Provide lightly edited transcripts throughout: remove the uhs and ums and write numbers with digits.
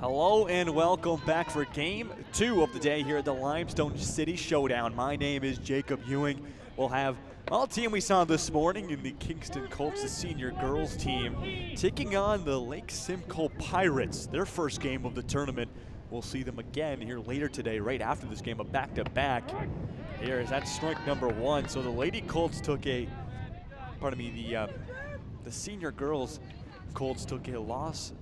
Hello and welcome back for game 2 of the day here at the Limestone City Showdown. My name is Jacob Ewing. We'll have all team we saw this morning in the Kingston Colts, the senior girls team, taking on the Lake Simco Pirates, their first game of the tournament. We'll see them again here later today, right after this game, a back-to-back. Here is that strike number 1. So the Lady Colts took the senior girls Colts took a loss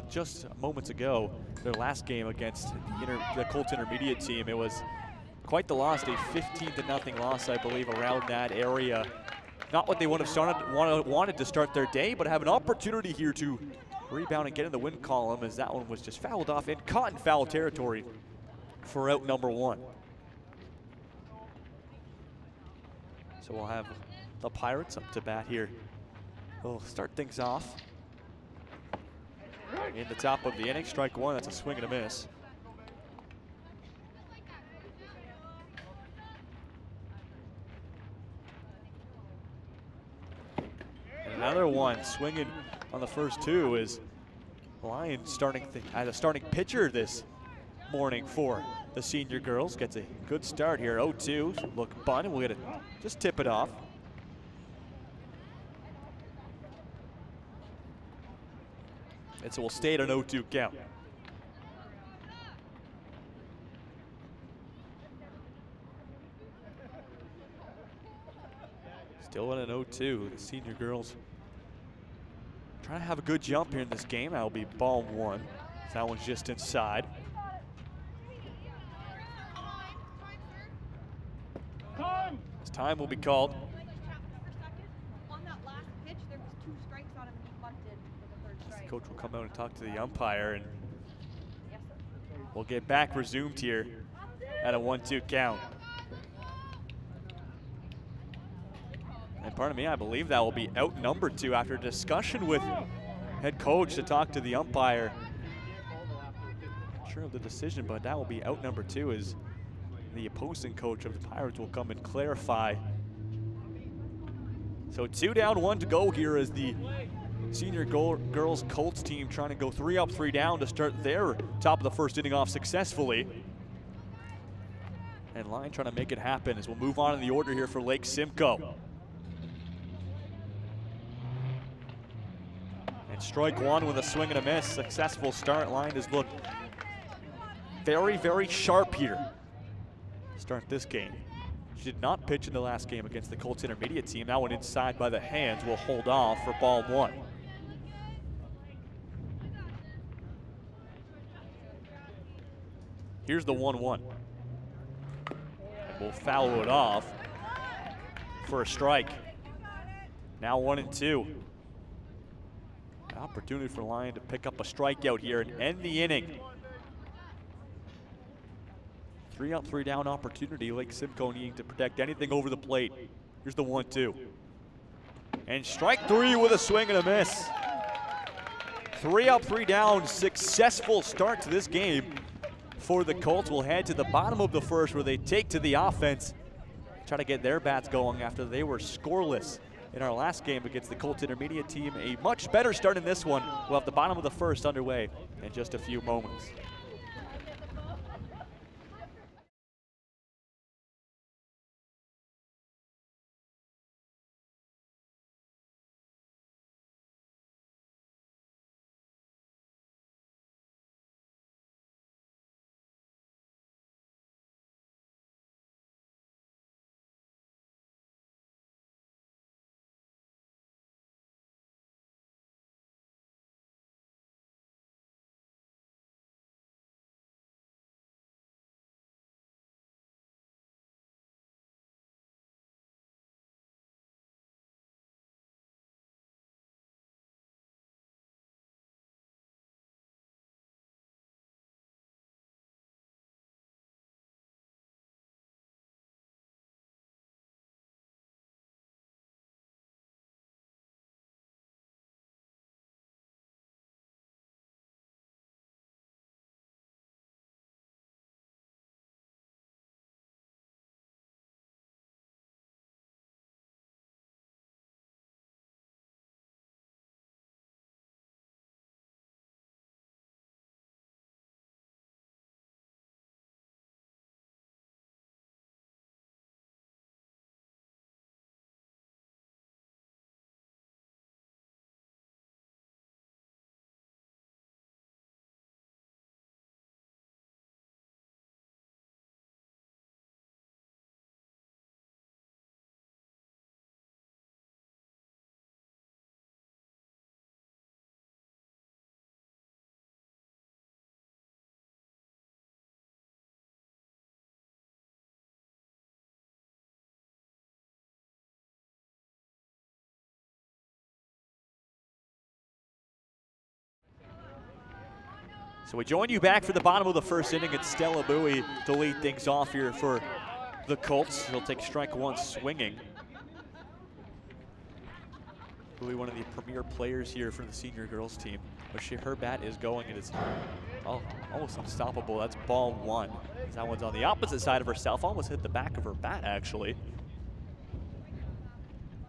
just moments ago, their last game against the Colts intermediate team. It was quite the loss, a 15-0 loss, I believe, around that area. Not what they would have wanted to start their day, but have an opportunity here to rebound and get in the win column, as that one was just fouled off and caught in foul territory for out number 1. So we'll have the Pirates up to bat here. We'll start things off in the top of the inning. Strike 1, that's a swing and a miss. And another one swinging on the first 2 is Lions starting as a starting pitcher this morning for the senior girls. Gets a good start here, 0-2. Look bunt, and we'll get just tip it off. And so we'll stay at an 0-2 count. Still at an 0-2. The senior girls trying to have a good jump here in this game. That'll be ball 1. That one's just inside. This time will be called. Coach will come out and talk to the umpire, and we'll get back resumed here at a 1-2 count. And pardon me, I believe that will be out number 2 after discussion with head coach to talk to the umpire. Not sure of the decision, but that will be out number 2 as the opposing coach of the Pirates will come and clarify. So 2 down, 1 to go here as the senior girls Colts team trying to go 3 up, 3 down to start their top of the first inning off successfully. And Line trying to make it happen as we'll move on in the order here for Lake Simco. And strike 1 with a swing and a miss. Successful start. Line has looked very, very sharp here to start this game. She did not pitch in the last game against the Colts intermediate team. That one inside by the hands will hold off for ball 1. Here's the 1-1. And we'll foul it off for a strike. Now 1-2. An opportunity for Lyon to pick up a strikeout here and end the inning. 3 up, 3 down opportunity. Lake Simco needing to protect anything over the plate. Here's the 1-2. And strike 3 with a swing and a miss. 3 up, 3 down. Successful start to this game for the Colts. We'll head to the bottom of the first where they take to the offense. Try to get their bats going after they were scoreless in our last game against the Colts intermediate team. A much better start in this one. We'll have the bottom of the first underway in just a few moments. So we join you back for the bottom of the first inning. It's Stella Bowie to lead things off here for the Colts. He'll take strike one swinging. Bowie, one of the premier players here for the senior girls team. But her bat is going, and it's almost unstoppable. That's ball one. That one's on the opposite side of herself. Almost hit the back of her bat, actually.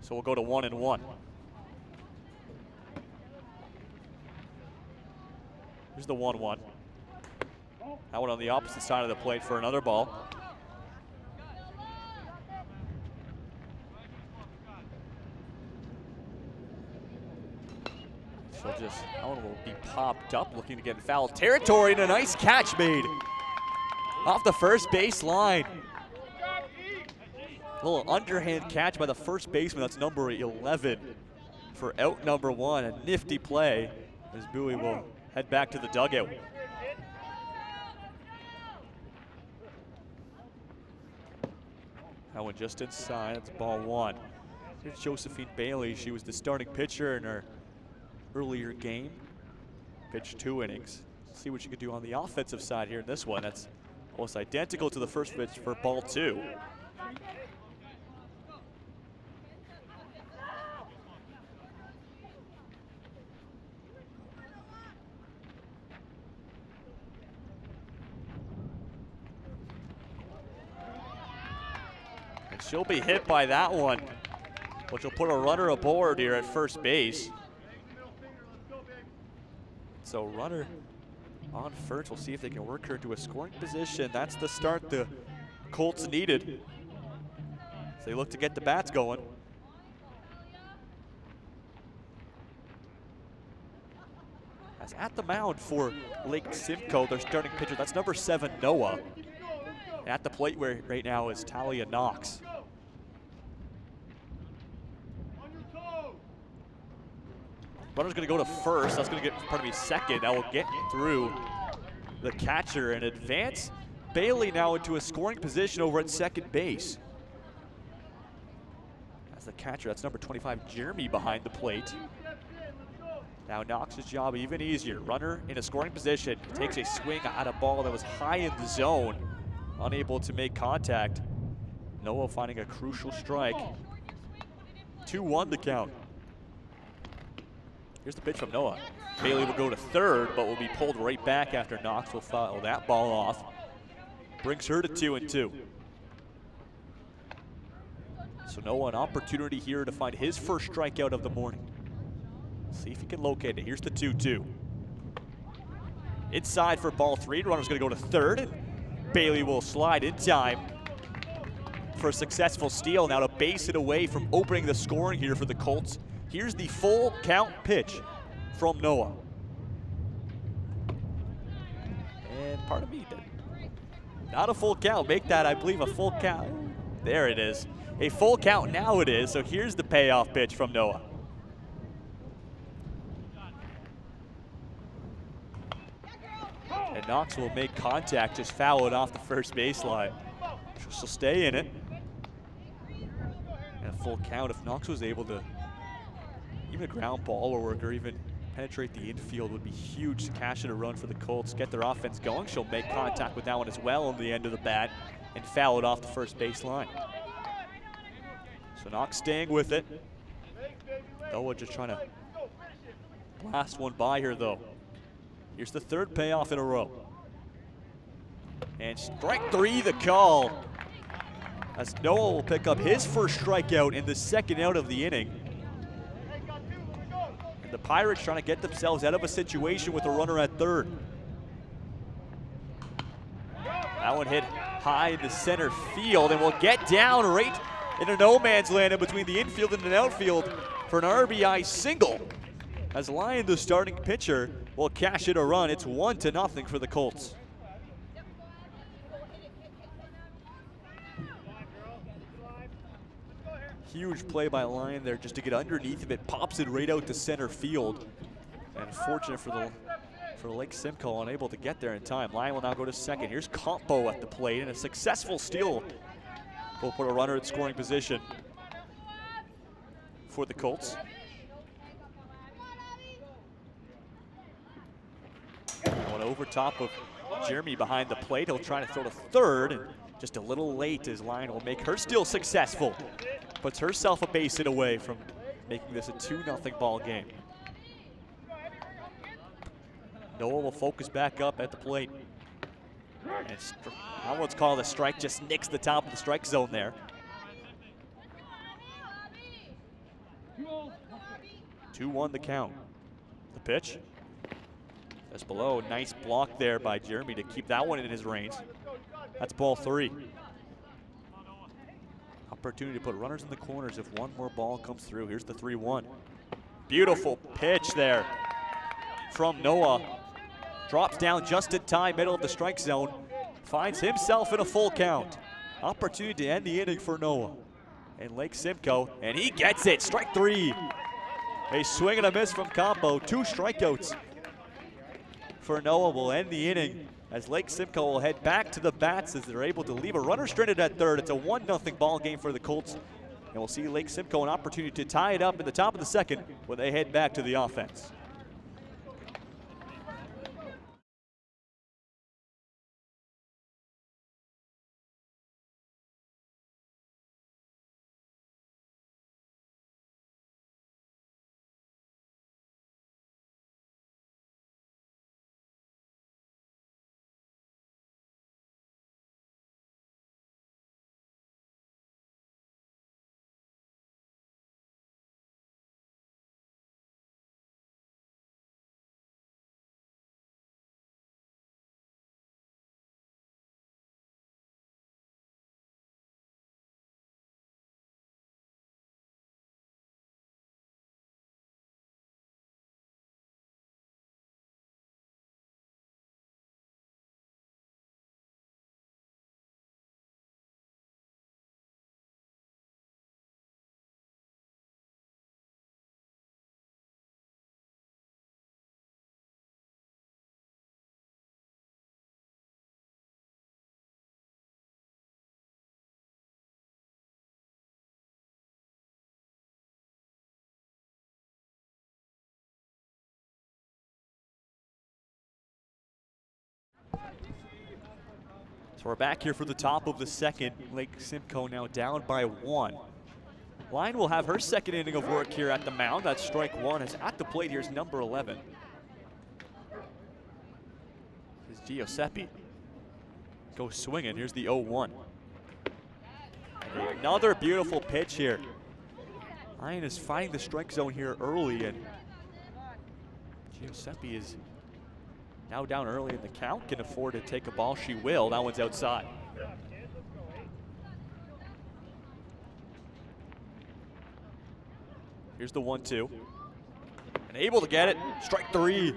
So we'll go to 1-1. Here's the 1-1. That one on the opposite side of the plate for another ball. That one will be popped up, looking to get in foul territory, and a nice catch made off the first base line. A little underhand catch by the first baseman. That's number 11 for out number one. A nifty play as Bowie will head back to the dugout. That one just inside. That's ball one. Here's Josephine Bailey. She was the starting pitcher in her earlier game. Pitched 2 innings. See what you can do on the offensive side here in this one. That's almost identical to the first pitch for ball two. And she'll be hit by that one, which will put a runner aboard here at first base. So runner on first. We'll see if they can work her to a scoring position. That's the start the Colts needed. So they look to get the bats going. As at the mound for Lake Simco, their starting pitcher, that's number 7, Noah. And at the plate right now is Talia Knox. Runner's gonna go to first. That's gonna get, second. That will get through the catcher and advance Bailey now into a scoring position over at second base. As the catcher, that's number 25, Jeremy, behind the plate. Now Knox's job even easier. Runner in a scoring position. Takes a swing at a ball that was high in the zone. Unable to make contact. Noah finding a crucial strike. 2-1 the count. Here's the pitch from Noah. Bailey will go to third, but will be pulled right back after Knox will foul that ball off. Brings her to 2-2. So Noah, an opportunity here to find his first strikeout of the morning. See if he can locate it. Here's the 2-2. Inside for ball three. Runner's gonna go to third. Bailey will slide in time for a successful steal. Now to base it away from opening the scoring here for the Colts. Here's the full count pitch from Noah. And pardon me, not a full count. Make that, I believe, a full count. There it is. A full count now it is. So here's the payoff pitch from Noah. And Knox will make contact, just foul it off the first baseline. She'll stay in it. And a full count if Knox was able to, even a ground ball work or even penetrate the infield would be huge to cash in a run for the Colts, get their offense going. She'll make contact with that one as well on the end of the bat and foul it off the first baseline. So Knox staying with it. Noah just trying to blast one by her though. Here's the third payoff in a row. And strike three the call. As Noah will pick up his first strikeout in the second out of the inning. And the Pirates trying to get themselves out of a situation with a runner at third. That one hit high in the center field and will get down right into no man's land in between the infield and the outfield for an RBI single. As Lyon, the starting pitcher, will cash in a run. It's 1-0 for the Colts. Huge play by Lyon there just to get underneath of it. Pops it right out to center field. And fortunate for Lake Simco, unable to get there in time. Lyon will now go to second. Here's Campo at the plate, and a successful steal will put a runner at scoring position for the Colts. One over top of Jeremy behind the plate. He'll try to throw to third, and just a little late as Lyon will make her still successful. Puts herself a base hit away from making this a 2-0 ball game. Noah will focus back up at the plate. And I won't call it a strike, just nicks the top of the strike zone there. 2-1 the count. The pitch. Just below, nice block there by Jeremy to keep that one in his range. That's ball 3. Opportunity to put runners in the corners if one more ball comes through. Here's the 3-1. Beautiful pitch there from Noah. Drops down just in time, middle of the strike zone. Finds himself in a full count. Opportunity to end the inning for Noah. And Lake Simcoe, and he gets it. Strike 3. A swing and a miss from Campo. 2 strikeouts for Noah will end the inning as Lake Simcoe will head back to the bats as they're able to leave a runner stranded at third. It's a 1-0 ball game for the Colts. And we'll see Lake Simcoe an opportunity to tie it up in the top of the second when they head back to the offense. So we're back here for the top of the second. Lake Simcoe now down by 1. Lyon will have her second inning of work here at the mound. That's strike 1. As at the plate, here's number 11. This is Giuseppe. Goes swinging. Here's the 0-1. Another beautiful pitch here. Lyon is finding the strike zone here early, and Giuseppe is now down early in the count, can afford to take a ball. She will. That one's outside. Here's the 1-2. And able to get it. Strike 3.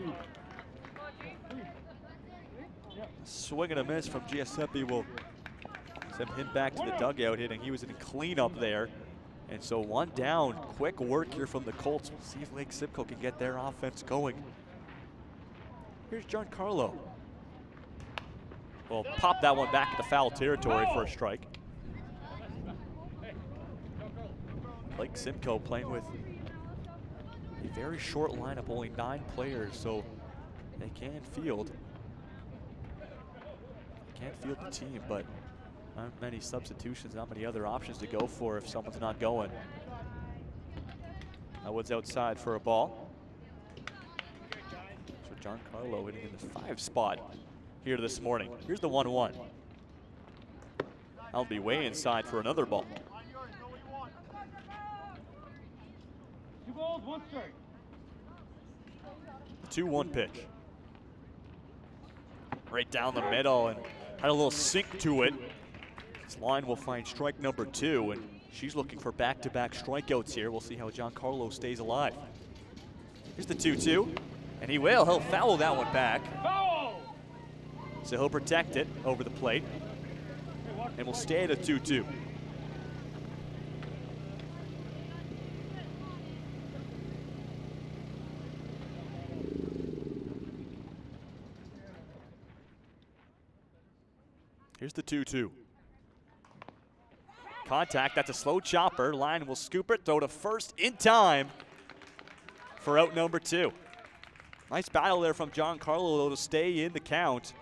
Swing and a miss from Giuseppe will send him back to the dugout, hitting. He was in cleanup there. And so 1 down. Quick work here from the Colts. We'll see if Lake Simcoe can get their offense going. Here's Giancarlo. We'll pop that one back into foul territory for a strike. Lake Simcoe playing with a very short lineup, only 9 players, so they can field. They can field the team, but not many substitutions, not many other options to go for if someone's not going. That one's outside for a ball. Giancarlo hitting in the 5 spot here this morning. Here's the 1-1. That'll be way inside for another ball. 2 balls, 1 strike. 2-1 pitch. Right down the middle and had a little sink to it. This line will find strike number 2, and she's looking for back-to-back strikeouts here. We'll see how Giancarlo stays alive. Here's the 2-2. And he will. He'll foul that one back. So he'll protect it over the plate. And we'll stay at a 2-2. Here's the 2-2. Contact. That's a slow chopper. Lyon will scoop it, throw to first in time for out number 2. Nice battle there from Giancarlo, though, to stay in the count.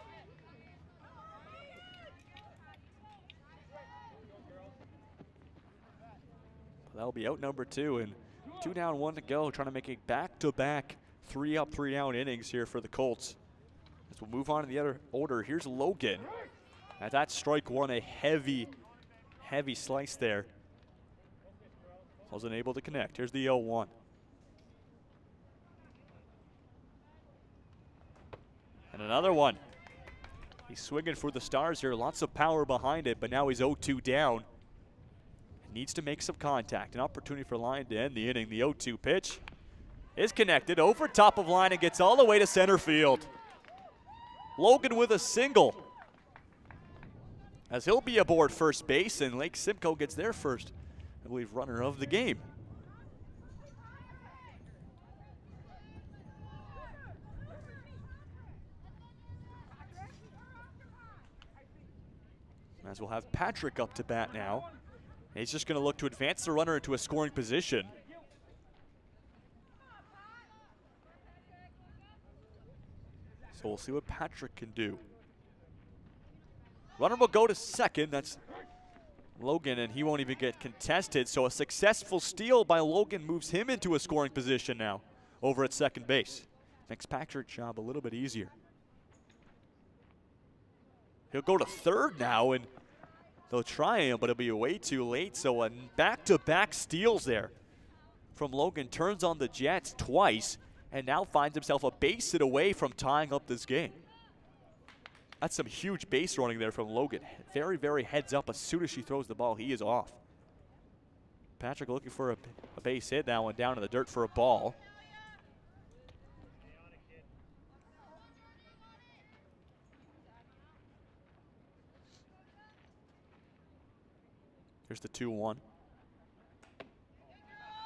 That'll be out number 2, and 2 down, 1 to go, trying to make a back-to-back 3 up, 3 down innings here for the Colts. As we'll move on to the other order, here's Logan. At that strike one, a heavy slice there. Wasn't able to connect. Here's the 0-1. And another one. He's swinging for the stars here. Lots of power behind it, but now he's 0-2 down. Needs to make some contact. An opportunity for Lyon to end the inning. The 0-2 pitch is connected over top of line and gets all the way to center field. Logan with a single, as he'll be aboard first base, and Lake Simcoe gets their first, I believe, runner of the game. As we'll have Patrick up to bat now. And he's just going to look to advance the runner into a scoring position. So we'll see what Patrick can do. Runner will go to second. That's Logan, and he won't even get contested. So a successful steal by Logan moves him into a scoring position now over at second base. Makes Patrick's job a little bit easier. He'll go to third now, and they'll try him, but it'll be way too late. So a back-to-back steals there from Logan. Turns on the Jets twice and now finds himself a base hit away from tying up this game. That's some huge base running there from Logan. Very, very heads up. As soon as she throws the ball, he is off. Patrick looking for a base hit. That one down in the dirt for a ball. Here's the 2-1.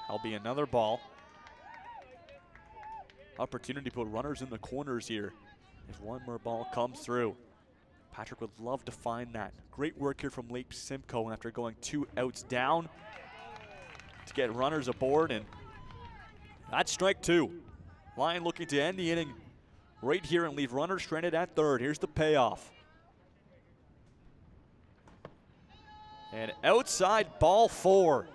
That'll be another ball. Opportunity to put runners in the corners here if one more ball comes through. Patrick would love to find that. Great work here from Lake Simcoe after going 2 outs down to get runners aboard, and that's strike 2. Lyon looking to end the inning right here and leave runners stranded at third. Here's the payoff. And outside ball 4.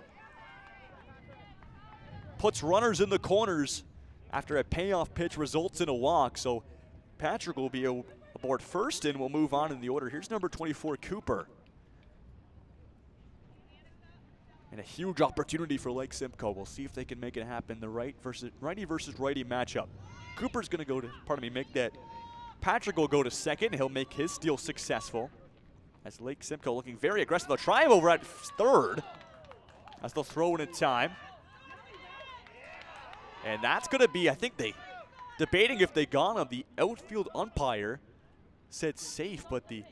Puts runners in the corners after a payoff pitch results in a walk. So Patrick will be aboard first, and we'll move on in the order. Here's number 24, Cooper. And a huge opportunity for Lake Simcoe. We'll see if they can make it happen. The righty versus righty matchup. Cooper's going to go to, make that. Patrick will go to second. He'll make his steal successful. As Lake Simcoe looking very aggressive. They'll try him over at third as they'll throw it in time. And that's going to be, I think they debating if they got him. The outfield umpire said safe, but the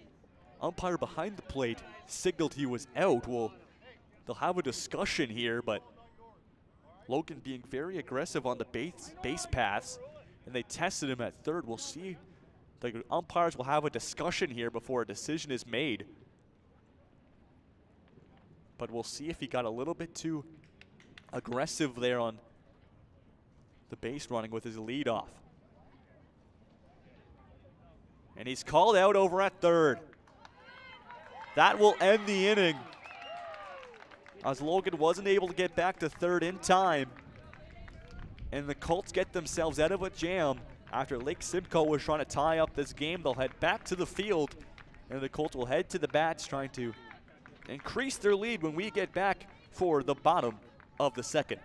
umpire behind the plate signaled he was out. Well, they'll have a discussion here, but Logan being very aggressive on the base paths, and they tested him at third. We'll see. The umpires will have a discussion here before a decision is made. But we'll see if he got a little bit too aggressive there on the base running with his leadoff. And he's called out over at third. That will end the inning, as Logan wasn't able to get back to third in time. And the Colts get themselves out of a jam. After Lake Simcoe was trying to tie up this game, they'll head back to the field, and the Colts will head to the bats trying to increase their lead when we get back for the bottom of the second.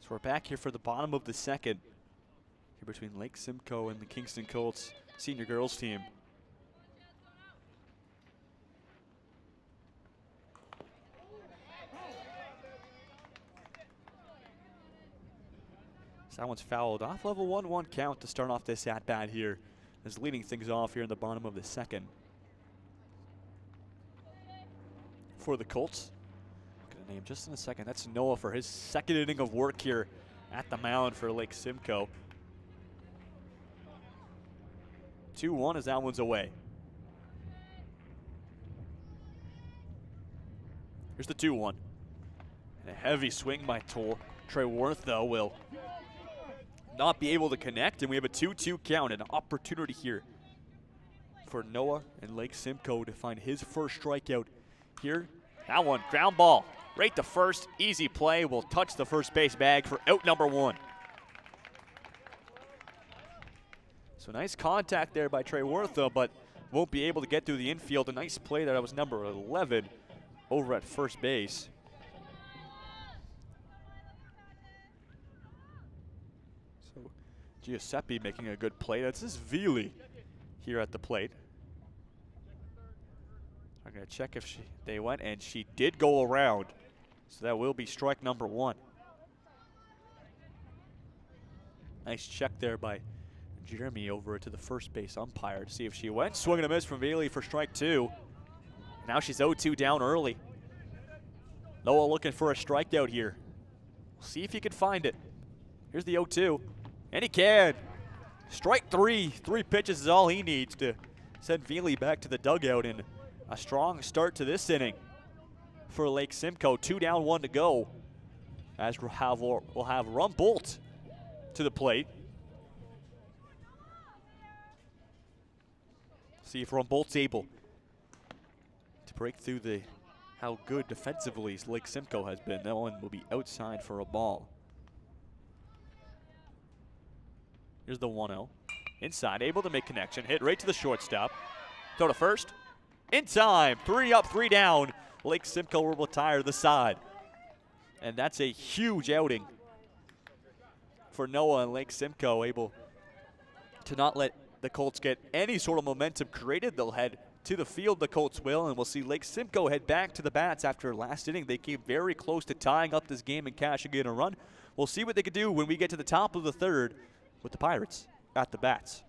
So we're back here for the bottom of the second here between Lake Simco and the Kingston Colts senior girls team. So that one's fouled off. Level 1-1 count to start off this at-bat here. Is leading things off here in the bottom of the second. For the Colts, I'm going to name just in a second. That's Noah for his second inning of work here at the mound for Lake Simco. 2-1 as that one's away. Here's the 2-1. And a heavy swing by Trey Worth, though, will not be able to connect, and we have a 2-2 count. An opportunity here for Noah and Lake Simco to find his first strikeout here. That one, ground ball, right to first, easy play, will touch the first base bag for out number 1. So nice contact there by Trey Worth, though, but won't be able to get through the infield. A nice play there. That was number 11 over at first base. So Giuseppe making a good play. That's this Veely here at the plate. I'm going to check if they went, and she did go around. So that will be strike number 1. Nice check there by Jeremy over to the first base umpire to see if she went. Swing and a miss from Veely for strike 2. Now she's 0-2 down early. Noah looking for a strikeout here. We'll see if he can find it. Here's the 0-2, and he can. Strike 3. 3 pitches is all he needs to send Veely back to the dugout, and a strong start to this inning for Lake Simco. 2 down, 1 to go. As we'll have Rumbolt to the plate. See if Rumbolt's able to break through how good defensively Lake Simco has been. That one will be outside for a ball. Here's the 1-0. Inside, able to make connection. Hit right to the shortstop. Throw to first. In time. 3 up, 3 down. Lake Simco will retire the side. And that's a huge outing for Noah and Lake Simco, able to not let the Colts get any sort of momentum created. They'll head to the field, the Colts will, and we'll see Lake Simco head back to the bats after last inning. They came very close to tying up this game and cashing in a run. We'll see what they can do when we get to the top of the third with the Pirates at the bats.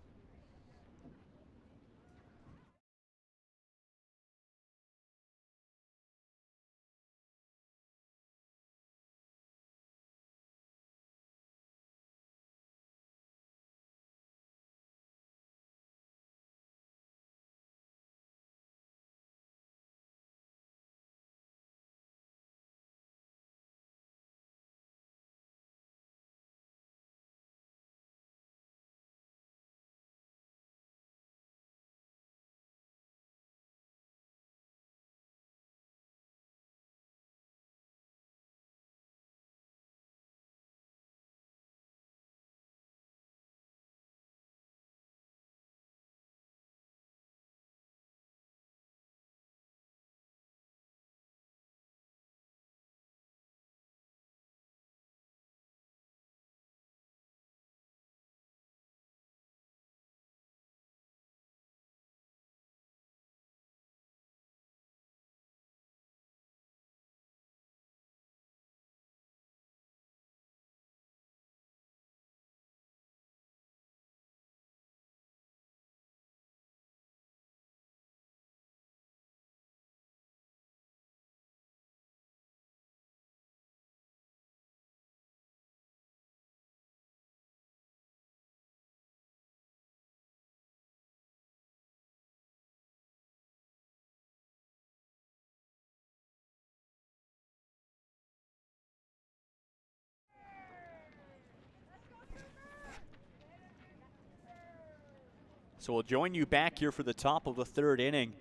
So we'll join you back here for the top of the third inning.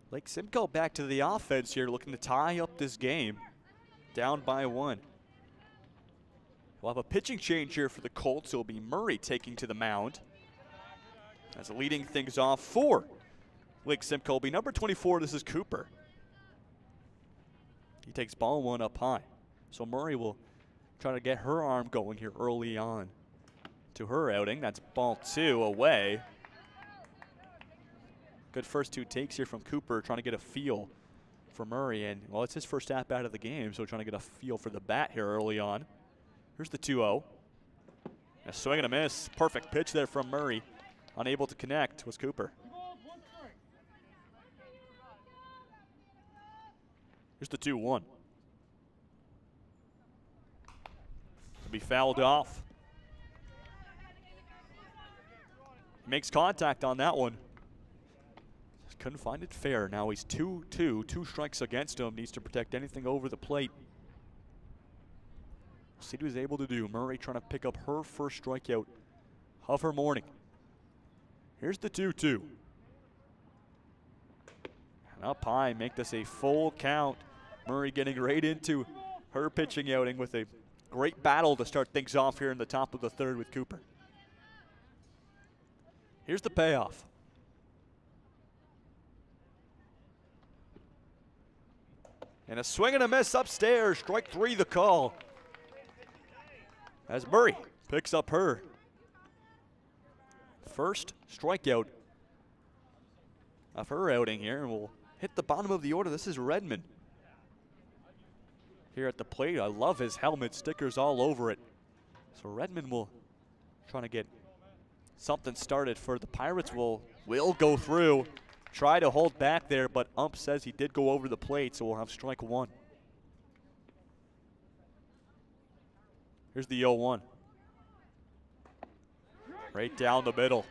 Lake Simco back to the offense here, looking to tie up this game, down by 1. We'll have a pitching change here for the Colts. It'll be Murray taking to the mound. As leading things off for Lake Simco will be number 24. This is Cooper. He takes ball 1 up high. So Murray will trying to get her arm going here early on to her outing. That's ball 2 away. Good first 2 takes here from Cooper, trying to get a feel for Murray. And, well, it's his first at bat of the game, so trying to get a feel for the bat here early on. Here's the 2-0. A swing and a miss. Perfect pitch there from Murray. Unable to connect was Cooper. Here's the 2-1. To be fouled off. Makes contact on that one. Just couldn't find it fair. Now he's 2-2, 2 strikes against him. Needs to protect anything over the plate. We'll see what he's able to do. Murray trying to pick up her first strikeout of her morning. Here's the 2-2. And up high, make this a full count. Murray getting right into her pitching outing with a great battle to start things off here in the top of the 3rd with Cooper. Here's the payoff. And a swing and a miss upstairs. Strike 3 the call. As Murray picks up her first strikeout of her outing here, and we'll hit the bottom of the order. This is Redmond here at the plate. I love his helmet, stickers all over it. So Redmond will trying to get something started for the Pirates. Will go through, try to hold back there, but ump says he did go over the plate, so we'll have strike 1. Here's the 0-1. Right down the middle.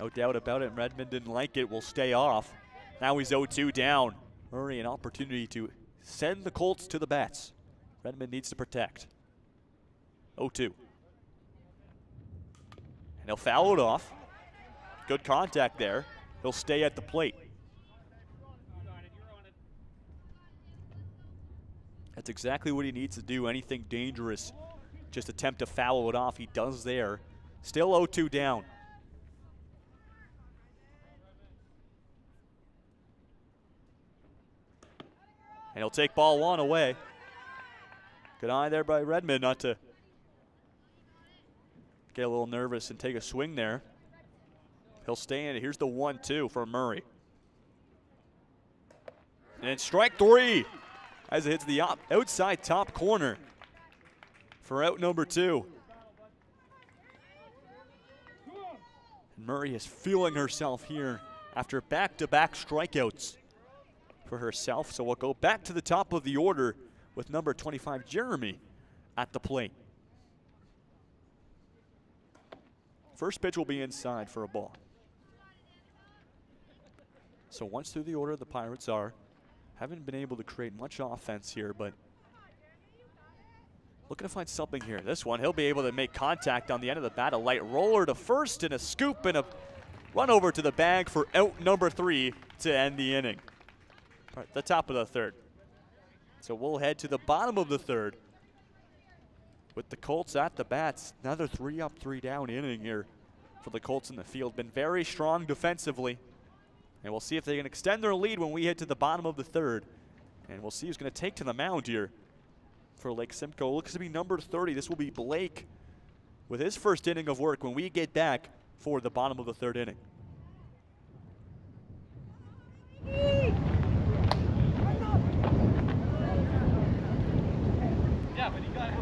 No doubt about it. Redmond didn't like it. Will stay off. Now he's 0-2 down. Murray an opportunity to send the Colts to the bats. Redmond needs to protect. 0-2. And he'll foul it off. Good contact there. He'll stay at the plate. That's exactly what he needs to do. Anything dangerous, just attempt to foul it off. He does there. Still 0-2 down. And he'll take ball 1 away. Good eye there by Redmond not to get a little nervous and take a swing there. He'll stay in it. Here's the 1-2 for Murray. And strike 3 as it hits the outside top corner for out number 2. And Murray is feeling herself here after back-to-back strikeouts for herself. So we'll go back to the top of the order with number 25, Jeremy, at the plate. First pitch will be inside for a ball. So once through the order, the Pirates haven't been able to create much offense here, but looking to find something here. This one, he'll be able to make contact on the end of the bat. A light roller to first and a scoop and a run over to the bag for out number 3 to end the inning. All right, the top of the 3rd. So we'll head to the bottom of the 3rd with the Colts at the bats. Another 3 up, 3 down inning here for the Colts in the field. Been very strong defensively. And we'll see if they can extend their lead when we head to the bottom of the 3rd. And we'll see who's going to take to the mound here for Lake Simcoe. Looks to be number 30. This will be Blake with his first inning of work when we get back for the bottom of the 3rd inning. Yeah, but you got it.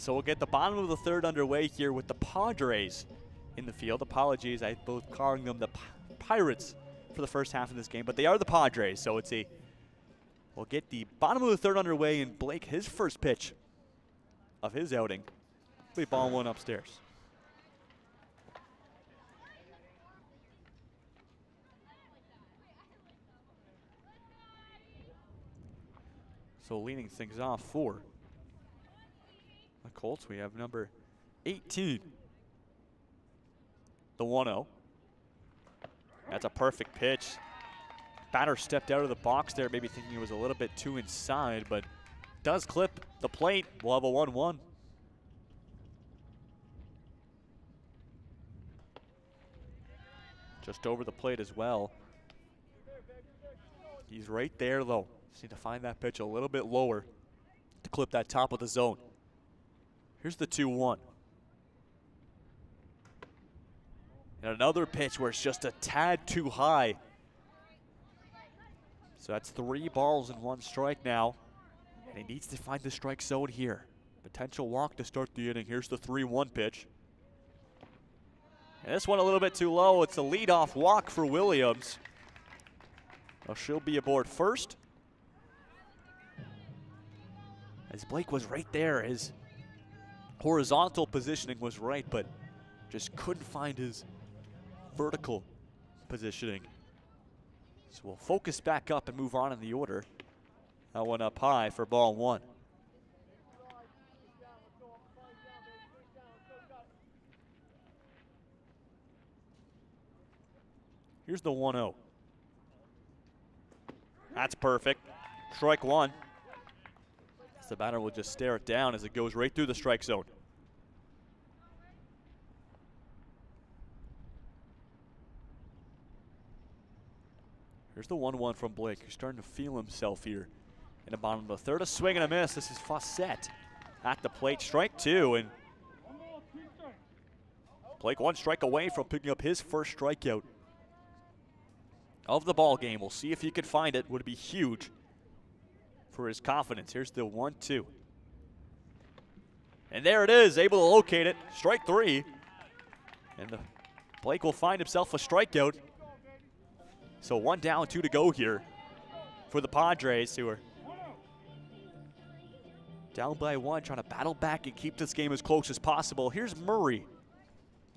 So we'll get the bottom of the third underway here with the Padres in the field. Apologies, I both calling them the Pirates for the first half of this game, but they are the Padres, so we'll get the bottom of the third underway, and Blake, his first pitch of his outing. We ball one upstairs. So leading things off for the Colts, we have number 18, the 1-0. That's a perfect pitch. Batter stepped out of the box there, maybe thinking it was a little bit too inside, but does clip the plate. We'll have a 1-1. Just over the plate as well. He's right there though. Just need to find that pitch a little bit lower to clip that top of the zone. Here's the 2-1. And another pitch where it's just a tad too high. So that's 3 balls and 1 strike now. And he needs to find the strike zone here. Potential walk to start the inning. Here's the 3-1 pitch. And this one a little bit too low. It's a leadoff walk for Williams. Well, she'll be aboard first. As Blake was right there, his horizontal positioning was right, but just couldn't find his vertical positioning. So we'll focus back up and move on in the order. That one up high for ball 1. Here's the 1-0. That's perfect. Strike 1. The batter will just stare it down as it goes right through the strike zone. Here's the 1-1 from Blake. He's starting to feel himself here in the bottom of the third. A swing and a miss. This is Fawcett at the plate. Strike 2, and Blake 1 strike away from picking up his first strikeout of the ball game. We'll see if he can find it. Would be huge for his confidence. Here's the 1-2. And there it is, able to locate it. Strike 3. And Blake will find himself a strikeout. So 1 down, 2 to go here for the Padres, who are down by 1, trying to battle back and keep this game as close as possible. Here's Murray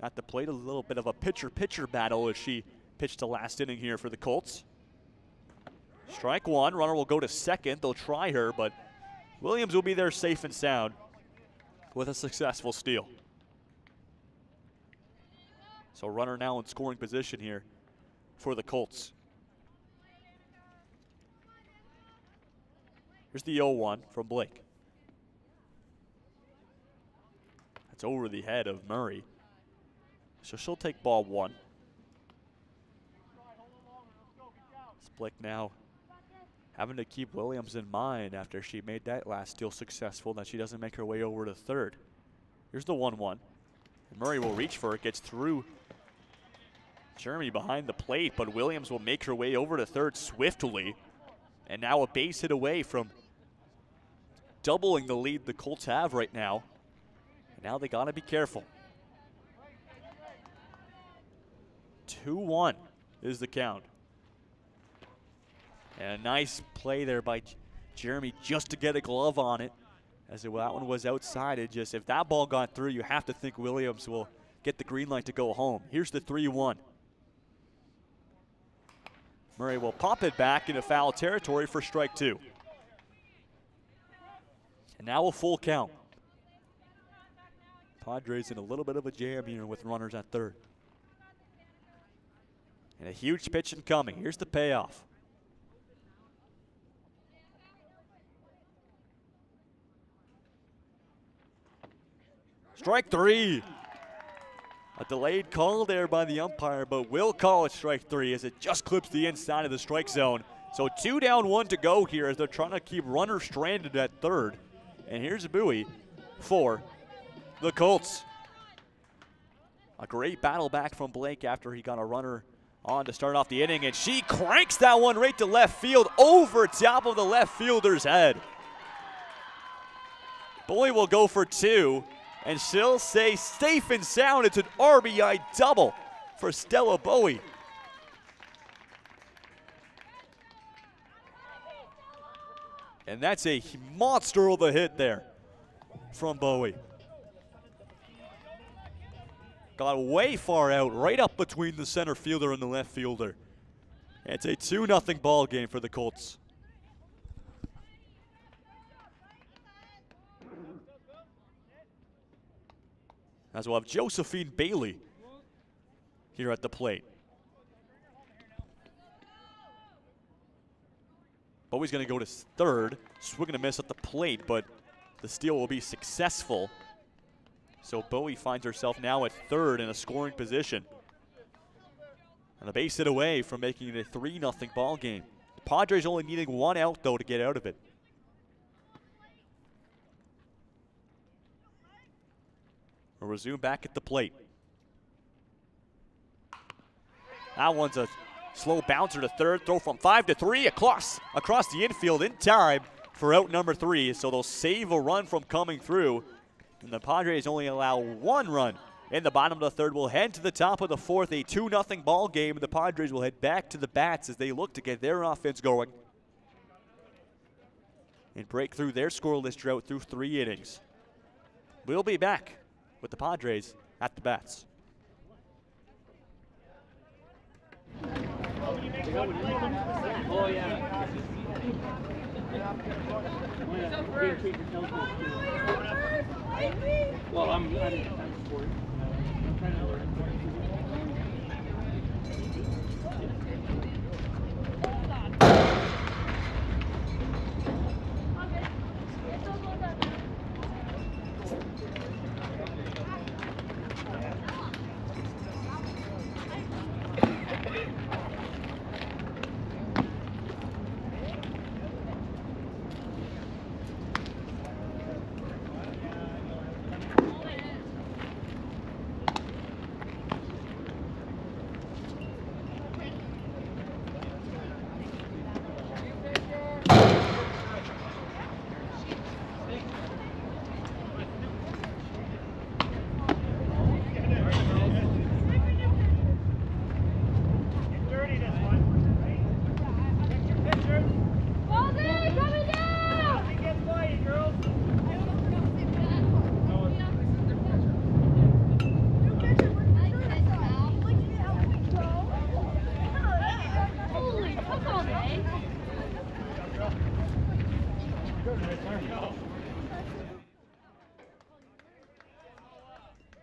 at the plate. A little bit of a pitcher-pitcher battle as she pitched the last inning here for the Colts. Strike 1, runner will go to second. They'll try her, but Williams will be there safe and sound with a successful steal. So runner now in scoring position here for the Colts. Here's the 0-1 from Blake. That's over the head of Murray. So she'll take ball 1. It's Blake now having to keep Williams in mind after she made that last steal successful, that she doesn't make her way over to third. Here's the 1-1. Murray will reach for it, gets through Jeremy behind the plate, but Williams will make her way over to third swiftly. And now a base hit away from doubling the lead the Colts have right now. And now they gotta be careful. 2-1 is the count. And a nice play there by Jeremy just to get a glove on it, as that one was outside. It just, if that ball got through, you have to think Williams will get the green light to go home. Here's the 3-1. Murray will pop it back into foul territory for strike 2. And now a full count. Padres in a little bit of a jam here with runners at third. And a huge pitch incoming. Here's the payoff. Strike 3. A delayed call there by the umpire, but will call it strike 3 as it just clips the inside of the strike zone. So 2 down, 1 to go here as they're trying to keep runners stranded at third. And here's a buoy for the Colts. A great battle back from Blake after he got a runner on to start off the inning, and she cranks that one right to left field over top of the left fielder's head. Bowie will go for 2, and she'll say safe and sound. It's an RBI double for Stella Bowie. And that's a monster of a hit there from Bowie. Got way far out, right up between the center fielder and the left fielder. It's a 2-0 ball game for the Colts. As we'll have Josephine Bailey here at the plate. Bowie's going to go to third. Swing and a miss at the plate, but the steal will be successful. So Bowie finds herself now at third in a scoring position. And a base hit away from making it a 3-0 ball game. The Padres only needing 1 out, though, to get out of it. We'll resume back at the plate. That one's a slow bouncer to third. Throw from 5 to 3 across the infield in time for out number 3. So they'll save a run from coming through. And the Padres only allow 1 run in the bottom of the third. We'll head to the top of the fourth, a 2-0 ball game. And the Padres will head back to the bats as they look to get their offense going and break through their scoreless drought through 3 innings. We'll be back with the Padres at the bats. Oh, yeah. Well, I'm sporty. I'm trying to learn.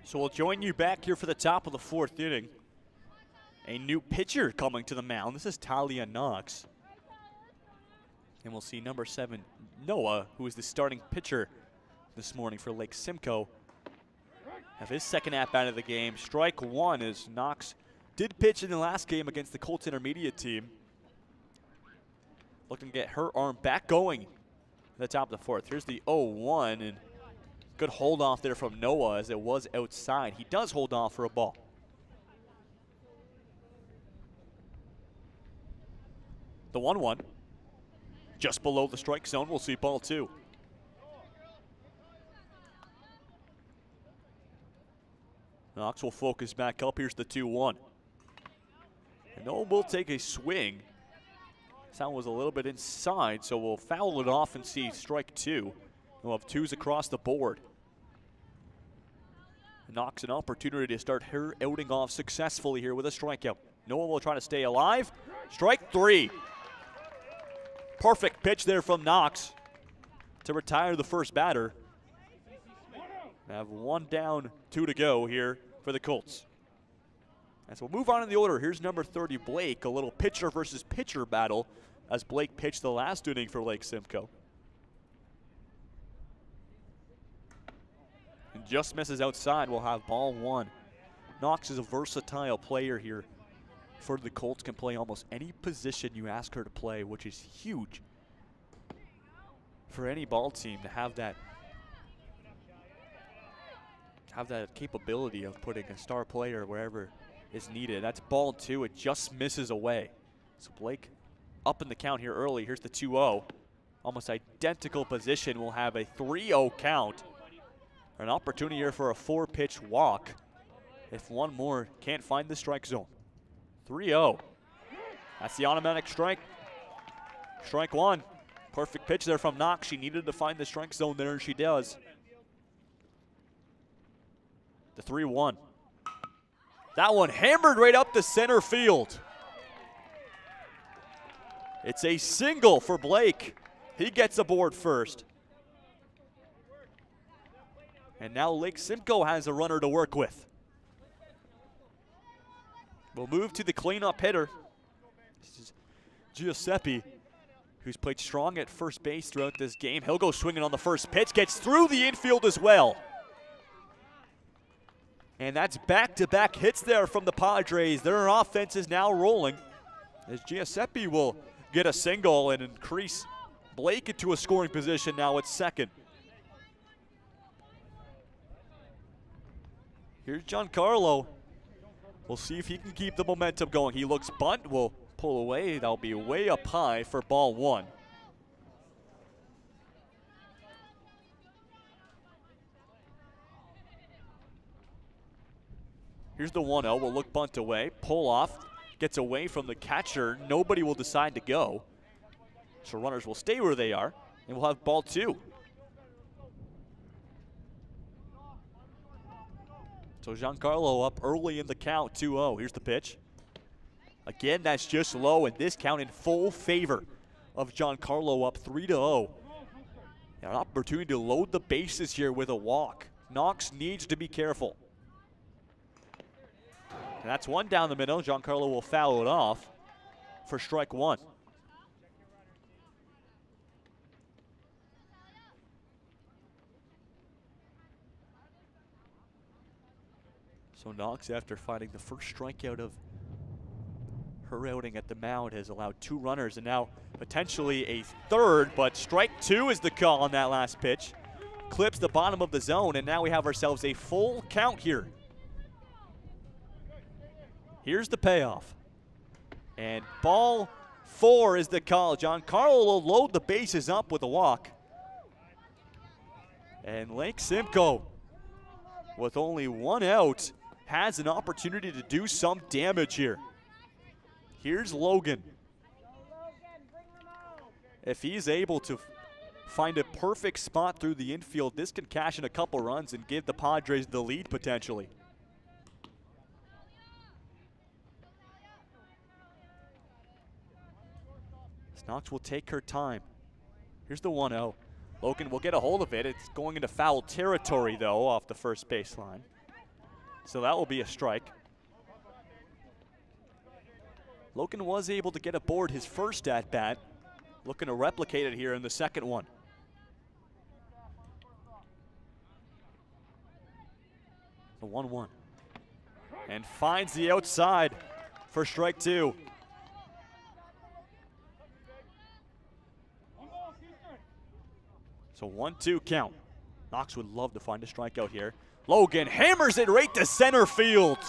So we'll join you back here for the top of the fourth inning. A new pitcher coming to the mound. This is Talia Knox. And we'll see number 7, Noah, who is the starting pitcher this morning for Lake Simcoe, have his second at-bat of the game. Strike 1 as Knox did pitch in the last game against the Colts intermediate team. Looking to get her arm back going at the top of the fourth. Here's the 0-1, and good hold off there from Noah as it was outside. He does hold off for a ball. The 1-1, just below the strike zone. We'll see ball 2. Knox will focus back up. Here's the 2-1. And Noah will take a swing. Sound was a little bit inside, so we'll foul it off and see strike 2. We'll have 2s across the board. Knox an opportunity to start her outing off successfully here with a strikeout. Noah will try to stay alive. Strike 3. Perfect pitch there from Knox to retire the first batter. Have 1 down, 2 to go here for the Colts. As we'll move on in the order, here's number 30, Blake. A little pitcher versus pitcher battle as Blake pitched the last inning for Lake Simcoe. And just misses outside. We'll have ball 1. Knox is a versatile player here for the Colts. Can play almost any position you ask her to play, which is huge for any ball team to have that capability of putting a star player wherever is needed. That's ball 2. It just misses away. So Blake up in the count here early. Here's the 2-0. almost identical position, will have a 3-0 count. An opportunity here for a 4-pitch walk if one more can't find the strike zone. 3-0. That's the automatic strike. Strike one. Perfect pitch there from Knox. She needed to find the strike zone there, and she does. The 3-1. That one hammered right up the center field. It's a single for Blake. He gets aboard first. And now Lake Simcoe has a runner to work with. We'll move to the cleanup hitter. This is Giuseppe, who's played strong at first base throughout this game. He'll go swinging on the first pitch, gets through the infield as well. And that's back-to-back hits there from the Padres. Their offense is now rolling as Giuseppe will get a single and increase Blake into a scoring position now at second. Here's Giancarlo. We'll see if he can keep the momentum going. He looks bunt, will pull away. That'll be way up high for ball one. Here's the 1-0. We'll look bunt away. Pull off. Gets away from the catcher. Nobody will decide to go. So runners will stay where they are. And we'll have ball two. So Giancarlo up early in the count, 2-0. Here's the pitch. Again, that's just low, and this count in full favor of Giancarlo, up 3-0. An opportunity to load the bases here with a walk. Knox needs to be careful. And that's one down the middle. Giancarlo will foul it off for strike one. So Knox, after finding the first strikeout of her outing at the mound, has allowed 2 runners and now potentially a third, but strike 2 is the call on that last pitch. Clips the bottom of the zone, and now we have ourselves a full count here. Here's the payoff. And ball 4 is the call. Giancarlo will load the bases up with a walk. And Lake Simcoe, with only 1 out, has an opportunity to do some damage here. Here's Logan. If he's able to find a perfect spot through the infield, this can cash in a couple runs and give the Padres the lead potentially. Knox will take her time. Here's the 1-0. Logan will get a hold of it. It's going into foul territory, though, off the first baseline. So that will be a strike. Logan was able to get aboard his first at-bat. Looking to replicate it here in the second one. The 1-1. And finds the outside for strike 2. So 1-2 count. Knox would love to find a strikeout here. Logan hammers it right to center field.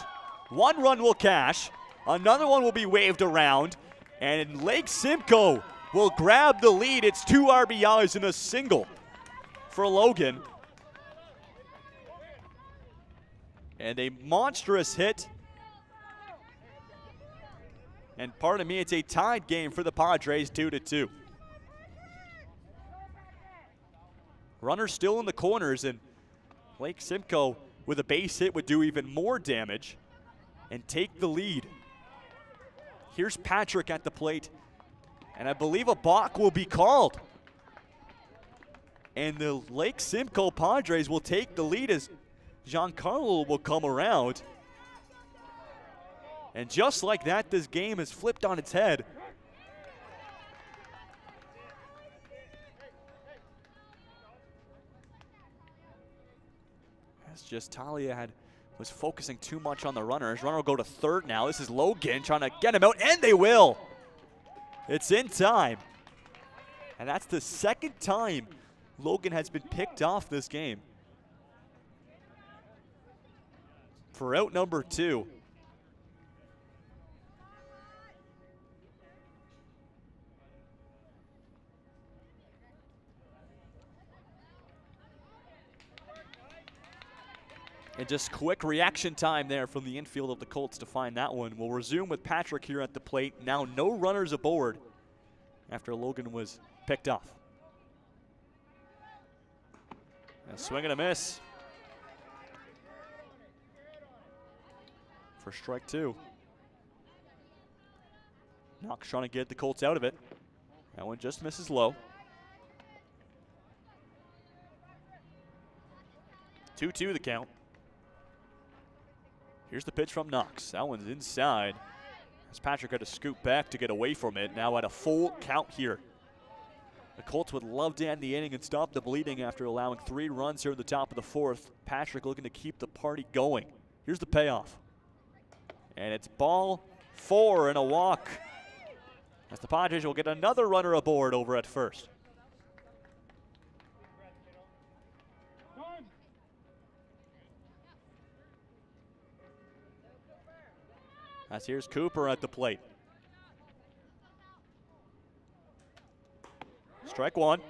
1 run will cash. Another one will be waved around. And Lake Simcoe will grab the lead. It's 2 RBIs and a single for Logan. And a monstrous hit. And pardon me, it's a tied game for the Padres, 2-2. Runners still in the corners, and Lake Simcoe with a base hit would do even more damage and take the lead. Here's Patrick at the plate, and I believe a balk will be called. And the Lake Simcoe Padres will take the lead as Giancarlo will come around. And just like that, this game is flipped on its head. Just Talia was focusing too much on the runners. Runner will go to third now. This is Logan trying to get him out, and they will. It's in time. And that's the second time Logan has been picked off this game. For out number 2. And just quick reaction time there from the infield of the Colts to find that one. We'll resume with Patrick here at the plate. Now no runners aboard after Logan was picked off. A swing and a miss for strike two. Knox trying to get the Colts out of it. That one just misses low. 2-2 the count. Here's the pitch from Knox. That one's inside. As Patrick had to scoop back to get away from it. Now at a full count here. The Colts would love to end the inning and stop the bleeding after allowing 3 runs here in the top of the 4th. Patrick looking to keep the party going. Here's the payoff. And it's ball 4 and a walk. As the Padres will get another runner aboard over at first. As here's Cooper at the plate. Strike one.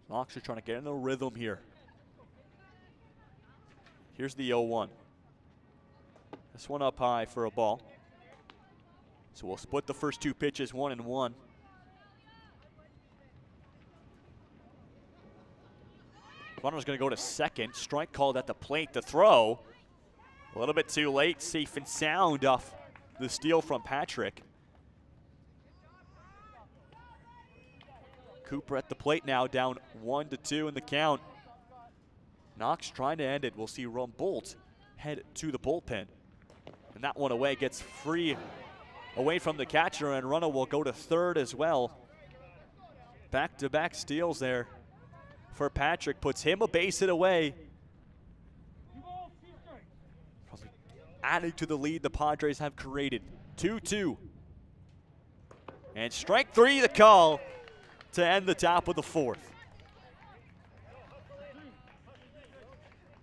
Knox are trying to get in the rhythm here. Here's the 0-1. This one up high for a ball. So we'll split the first 2 pitches 1-1. Runner's going to go to second. Strike called at the plate to throw. A little bit too late. Safe and sound off the steal from Patrick. Cooper at the plate now, down 1-2 in the count. Knox trying to end it. We'll see Rumbolt head to the bullpen. And that one away gets free away from the catcher, and runner will go to third as well. Back-to-back steals there for Patrick. Puts him a base hit away. Probably adding to the lead the Padres have created. 2-2. And strike 3 the call to end the top of the 4th.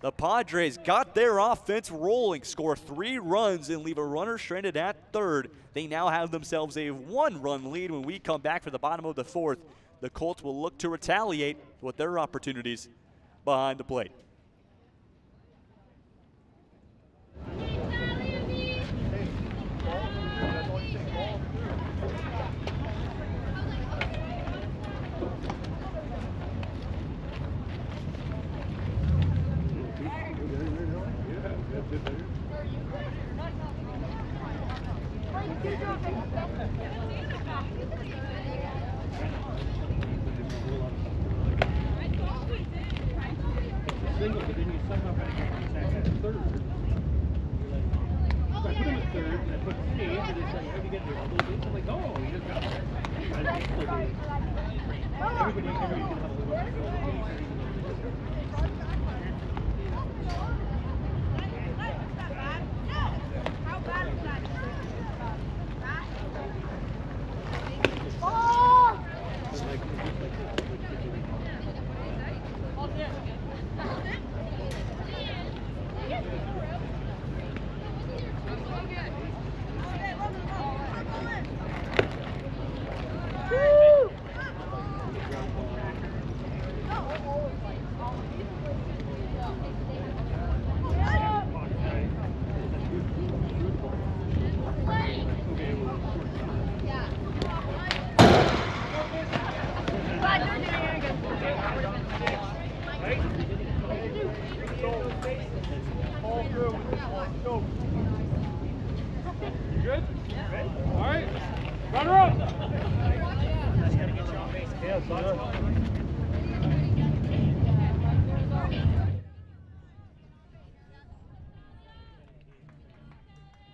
The Padres got their offense rolling, score 3 runs and leave a runner stranded at third. They now have themselves a 1-run lead. When we come back for the bottom of the 4th, the Colts will look to retaliate with their opportunities behind the plate.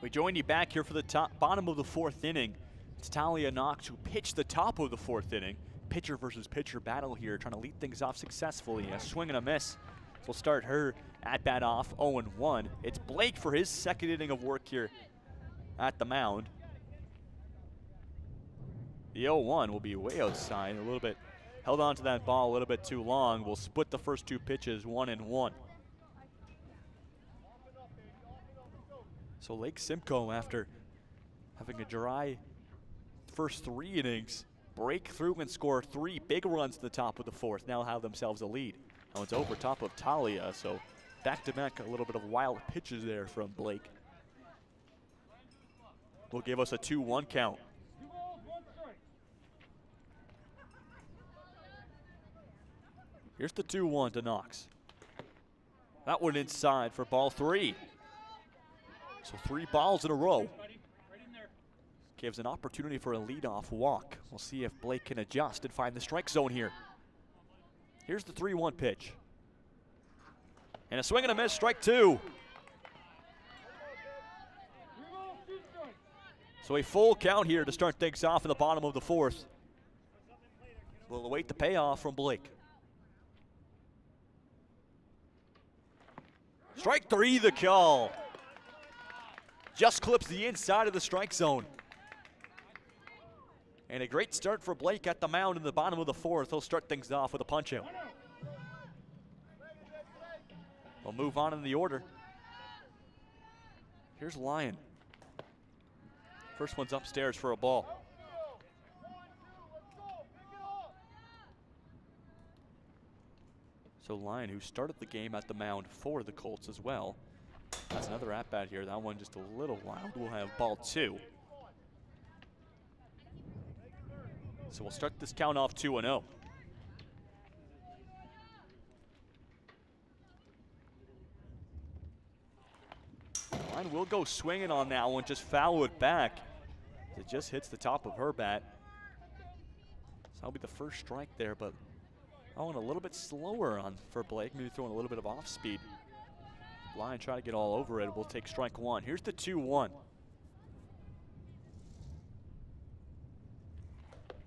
We join you back here for the bottom of the 4th inning. It's Talia Knox who pitched the top of the 4th inning. Pitcher versus pitcher battle here, trying to lead things off successfully. A swing and a miss. We'll start her at bat off 0-1. It's Blake for his 2nd inning of work here at the mound. The 0-1 will be way outside, a little bit held on to that ball a little bit too long. We'll split the first 2 pitches 1-1. So Lake Simcoe, after having a dry first 3 innings, break through and score 3 big runs to the top of the 4th. Now have themselves a lead. Now it's over top of Talia, so back-to-back, a little bit of wild pitches there from Blake. Will give us a 2-1 count. Here's the 2-1 to Knox. That one inside for ball 3. So 3 balls in a row. Gives an opportunity for a leadoff walk. We'll see if Blake can adjust and find the strike zone here. Here's the 3-1 pitch. And a swing and a miss, strike 2. So a full count here to start things off in the bottom of the 4th. We'll await the payoff from Blake. Strike 3, the call. Just clips the inside of the strike zone. And a great start for Blake at the mound in the bottom of the 4th. He'll start things off with a punch out. We'll move on in the order. Here's Lyon. First one's upstairs for a ball. So Lyon, who started the game at the mound for the Colts as well. That's another at-bat here. That one just a little wild. We'll have ball 2. So we'll start this count off 2-0. Lyon will go swinging on that one, just foul it back. It just hits the top of her bat. So that'll be the first strike there, but a little bit slower on for Blake, maybe throwing a little bit of off speed. Lyon trying to get all over it. We'll take strike 1. Here's the 2-1.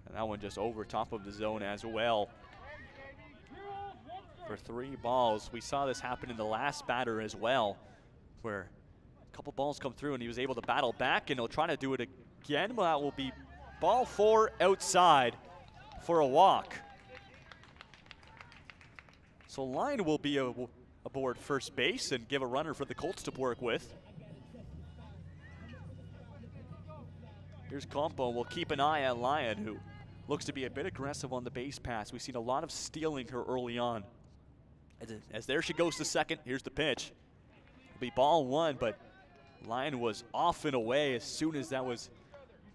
And that one just over top of the zone as well. For 3 balls. We saw this happen in the last batter as well, where a couple balls come through and he was able to battle back, and he'll try to do it again, but that will be ball 4 outside for a walk. So Lyon will be aboard first base and give a runner for the Colts to work with. Here's Campo. We'll keep an eye on Lyon, who looks to be a bit aggressive on the base pass. We've seen a lot of stealing her early on. As there she goes to second. Here's the pitch. It'll be ball 1, but Lyon was off and away as soon as that was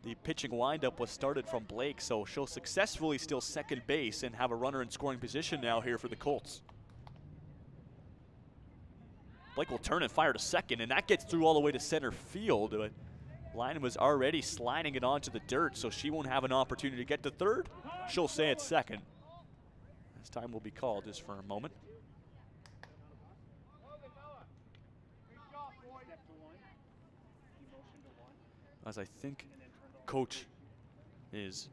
the pitching windup was started from Blake. So she'll successfully steal second base and have a runner in scoring position now here for the Colts. Blake will turn and fire to second, and that gets through all the way to center field. But Lyon was already sliding it onto the dirt, so she won't have an opportunity to get to third. She'll stay at second. This time will be called just for a moment. As I think coach is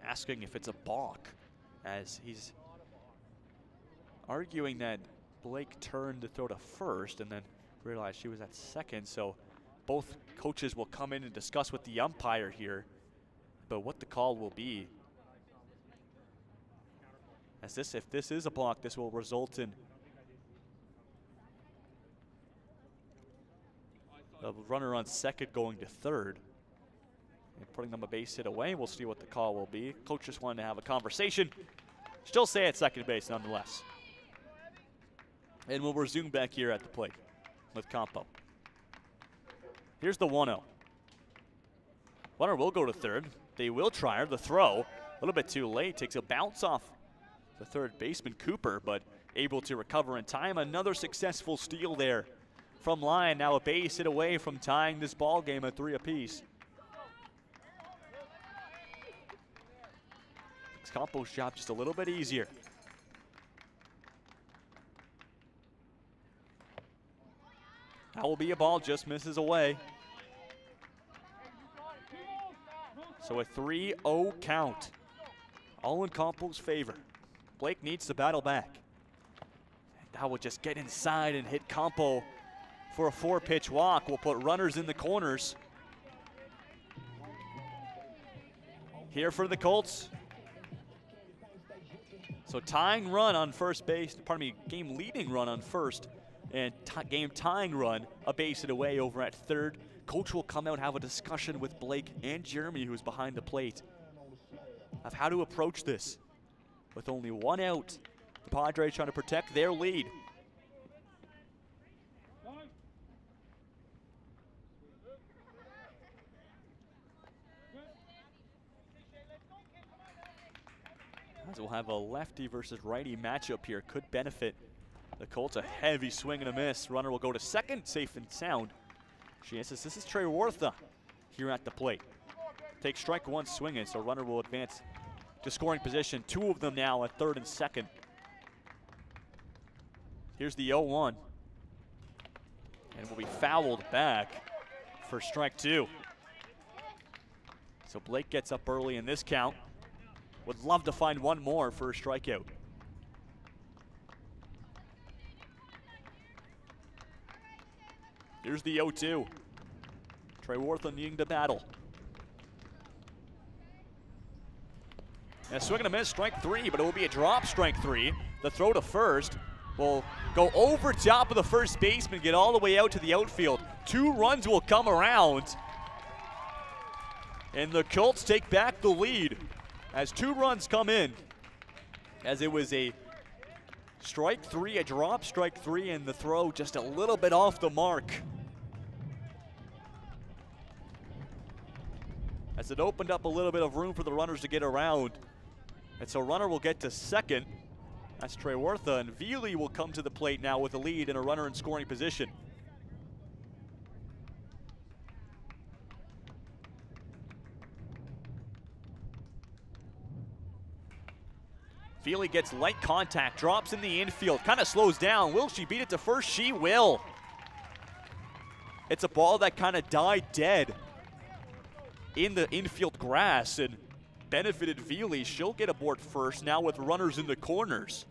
asking if it's a balk, as he's arguing that Blake turned to throw to first and then realized she was at second. So both coaches will come in and discuss with the umpire here, but what the call will be. As if this is a block, this will result in a runner on second going to third and putting them a base hit away. We'll see what the call will be. Coach just wanted to have a conversation. Still stay at second base nonetheless. And we'll resume back here at the plate with Campo. Here's the 1-0. Runner will go to third. They will try her. The throw, a little bit too late, takes a bounce off the third baseman Cooper, but able to recover in time. Another successful steal there from Lyon. Now a base hit away from tying this ball game at 3 apiece. Makes Campo's job just a little bit easier. That will be a ball, just misses away. So a 3-0 count, all in Campo's favor. Blake needs to battle back. That will just get inside and hit Campo for a 4-pitch walk. We'll put runners in the corners. Here for the Colts. So tying run on first base, game leading run on first, and game tying run, a base hit away over at third. Coach will come out and have a discussion with Blake and Jeremy, who's behind the plate, of how to approach this. With only 1 out The Padres trying to protect their lead. As we'll have a lefty versus righty matchup here. Could benefit the Colts. A heavy swing and a miss. Runner will go to second, safe and sound. Chances. This is Trey Wartha here at the plate. Takes strike one swinging, so runner will advance to scoring position. Two of them now at third and second. Here's the 0-1. And will be fouled back for strike two. So Blake gets up early in this count. Would love to find one more for a strikeout. Here's the 0-2. Trey Wartha needing to battle. And a swing and a miss, strike three, but it will be a drop, strike three. The throw to first will go over top of the first baseman, get all the way out to the outfield. 2 runs will come around. And the Colts take back the lead as 2 runs come in. As it was a strike three, a drop, strike three, and the throw just a little bit off the mark. As it opened up a little bit of room for the runners to get around. And so runner will get to second. That's Trey Wartha, and Veely will come to the plate now with a lead and a runner in scoring position. Veely gets light contact, drops in the infield, kind of slows down. Will she beat it to first? She will. It's a ball that kind of died dead in the infield grass and benefited Veely. She'll get aboard first now with runners in the corners.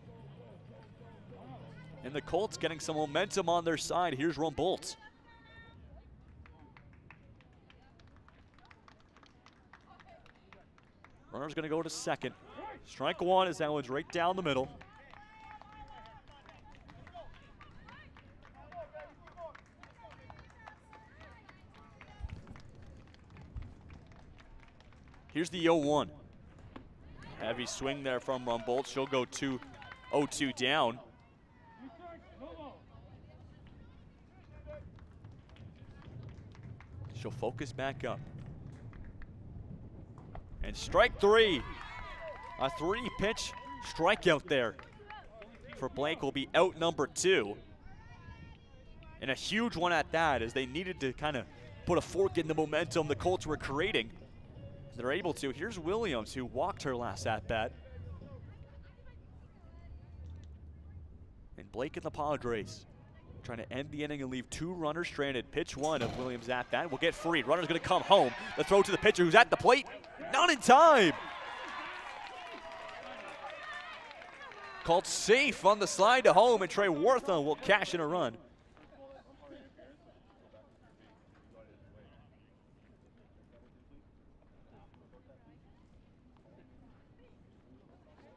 And the Colts getting some momentum on their side. Here's Rumboldt. Runner's gonna go to second. Strike one as that one's right down the middle. Here's the 0-1. Heavy swing there from Rumboldt. She'll go 0-2 down. She'll focus back up. And strike three. A 3-pitch strikeout there for Blake will be out number 2. And a huge one at that, as they needed to kind of put a fork in the momentum the Colts were creating. They're able to. Here's Williams, who walked her last at-bat. And Blake and the Padres trying to end the inning and leave 2 runners stranded. Pitch one of Williams' at-bat will get freed. Runner's going to come home. The throw to the pitcher who's at the plate. Not in time. Called safe on the slide to home, and Trey Wartha will cash in a run.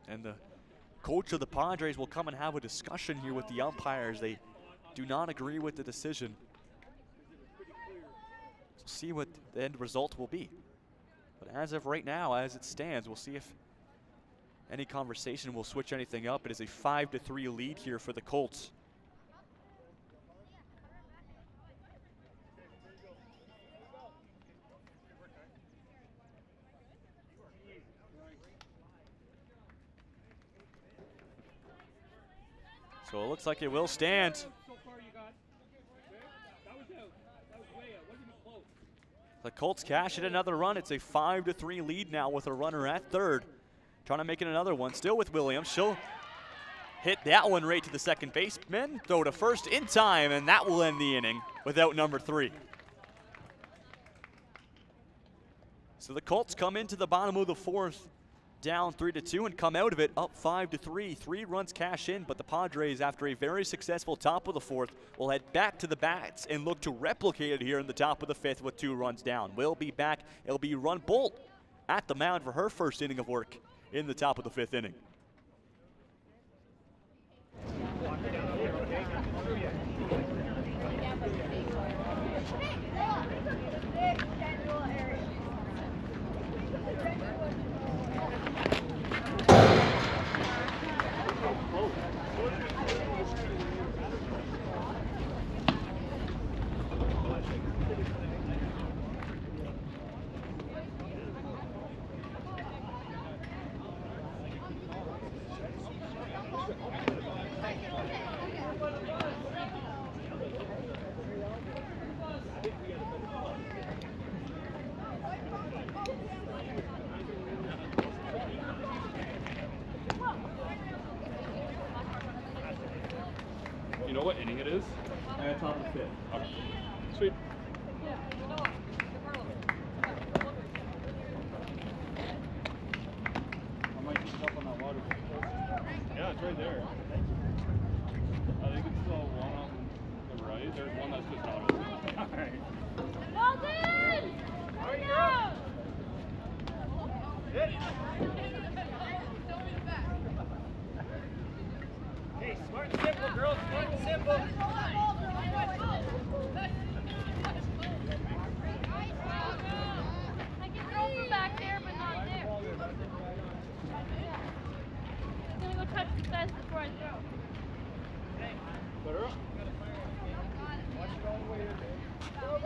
And the coach of the Padres will come and have a discussion here with the umpires. They do not agree with the decision. We'll see what the end result will be. But as of right now, as it stands, we'll see if any conversation will switch anything up. It is a 5-3 lead here for the Colts. So it looks like it will stand. The Colts cash in another run. It's a 5-3 lead now with a runner at third. Trying to make it another one, still with Williams. She'll hit that one right to the second baseman. Throw to first in time, and that will end the inning without number 3. So the Colts come into the bottom of the 4th, down 3-2, and come out of it up 5-3. 3 runs cash in, but the Padres, after a very successful top of the 4th, will head back to the bats and look to replicate it here in the top of the 5th with 2 runs down. We'll be back. It'll be Rumboldt at the mound for her first inning of work in the top of the 5th inning. fifth. Okay. Sweet. I might just jump on that water. Yeah, it's right there. I think it's the one on the right. There's one that's just not open. All right. Walden! Hurry up! Hey, smart and simple, girls. Smart and simple. I can throw from back there, but not there. I'm gonna go touch the fence before I throw. Put her up.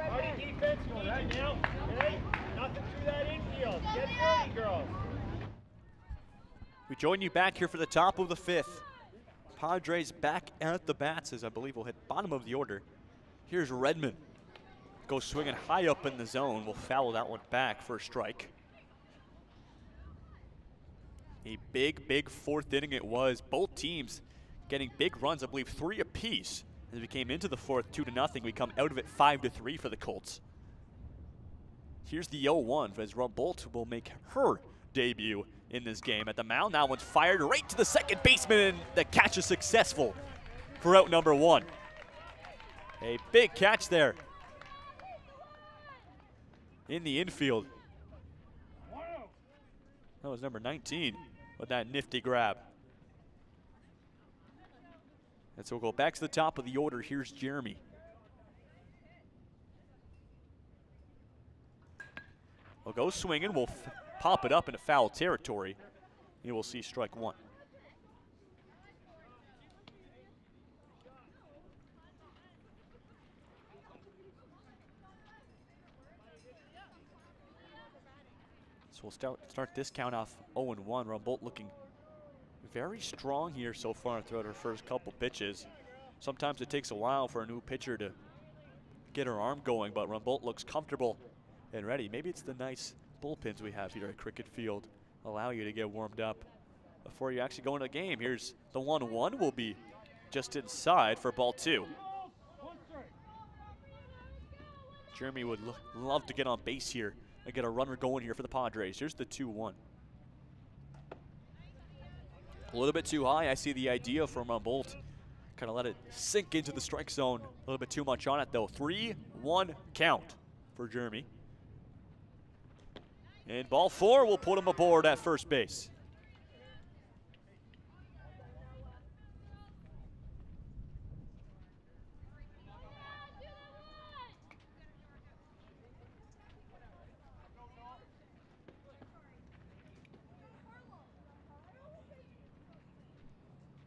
Party defense, you right now. Okay? Nothing through that infield. Get ready, girls. We join you back here for the top of the fifth. Padres back at the bats as I believe we'll hit bottom of the order. Here's Redmond. Goes swinging high up in the zone. We'll foul that one back for a strike. A big fourth inning it was. Both teams getting big runs, I believe 3 apiece. As we came into the fourth, 2-0. We come out of it 5-3 for the Colts. Here's the 0-1 as Rumbolt will make her debut in this game at the mound. That one's fired right to the second baseman, and the catch is successful for out number 1. A big catch there in the infield. That was number 19 with that nifty grab. And so we'll go back to the top of the order. Here's Jeremy. We'll go swinging. We'll pop it up into foul territory. You will see strike 1. So we'll start this count off 0-1. Rumbolt looking very strong here so far throughout her first couple pitches. Sometimes it takes a while for a new pitcher to get her arm going, but Rumbolt looks comfortable and ready. Maybe it's the nice bullpens we have here at Cricket Field allow you to get warmed up before you actually go into the game. Here's the 1-1 will be just inside for ball 2. Jeremy would love to get on base here and get a runner going here for the Padres. Here's the 2-1. A little bit too high. I see the idea from Rumbolt. Kind of let it sink into the strike zone. A little bit too much on it though. 3-1 count for Jeremy. And ball 4 will put him aboard at first base.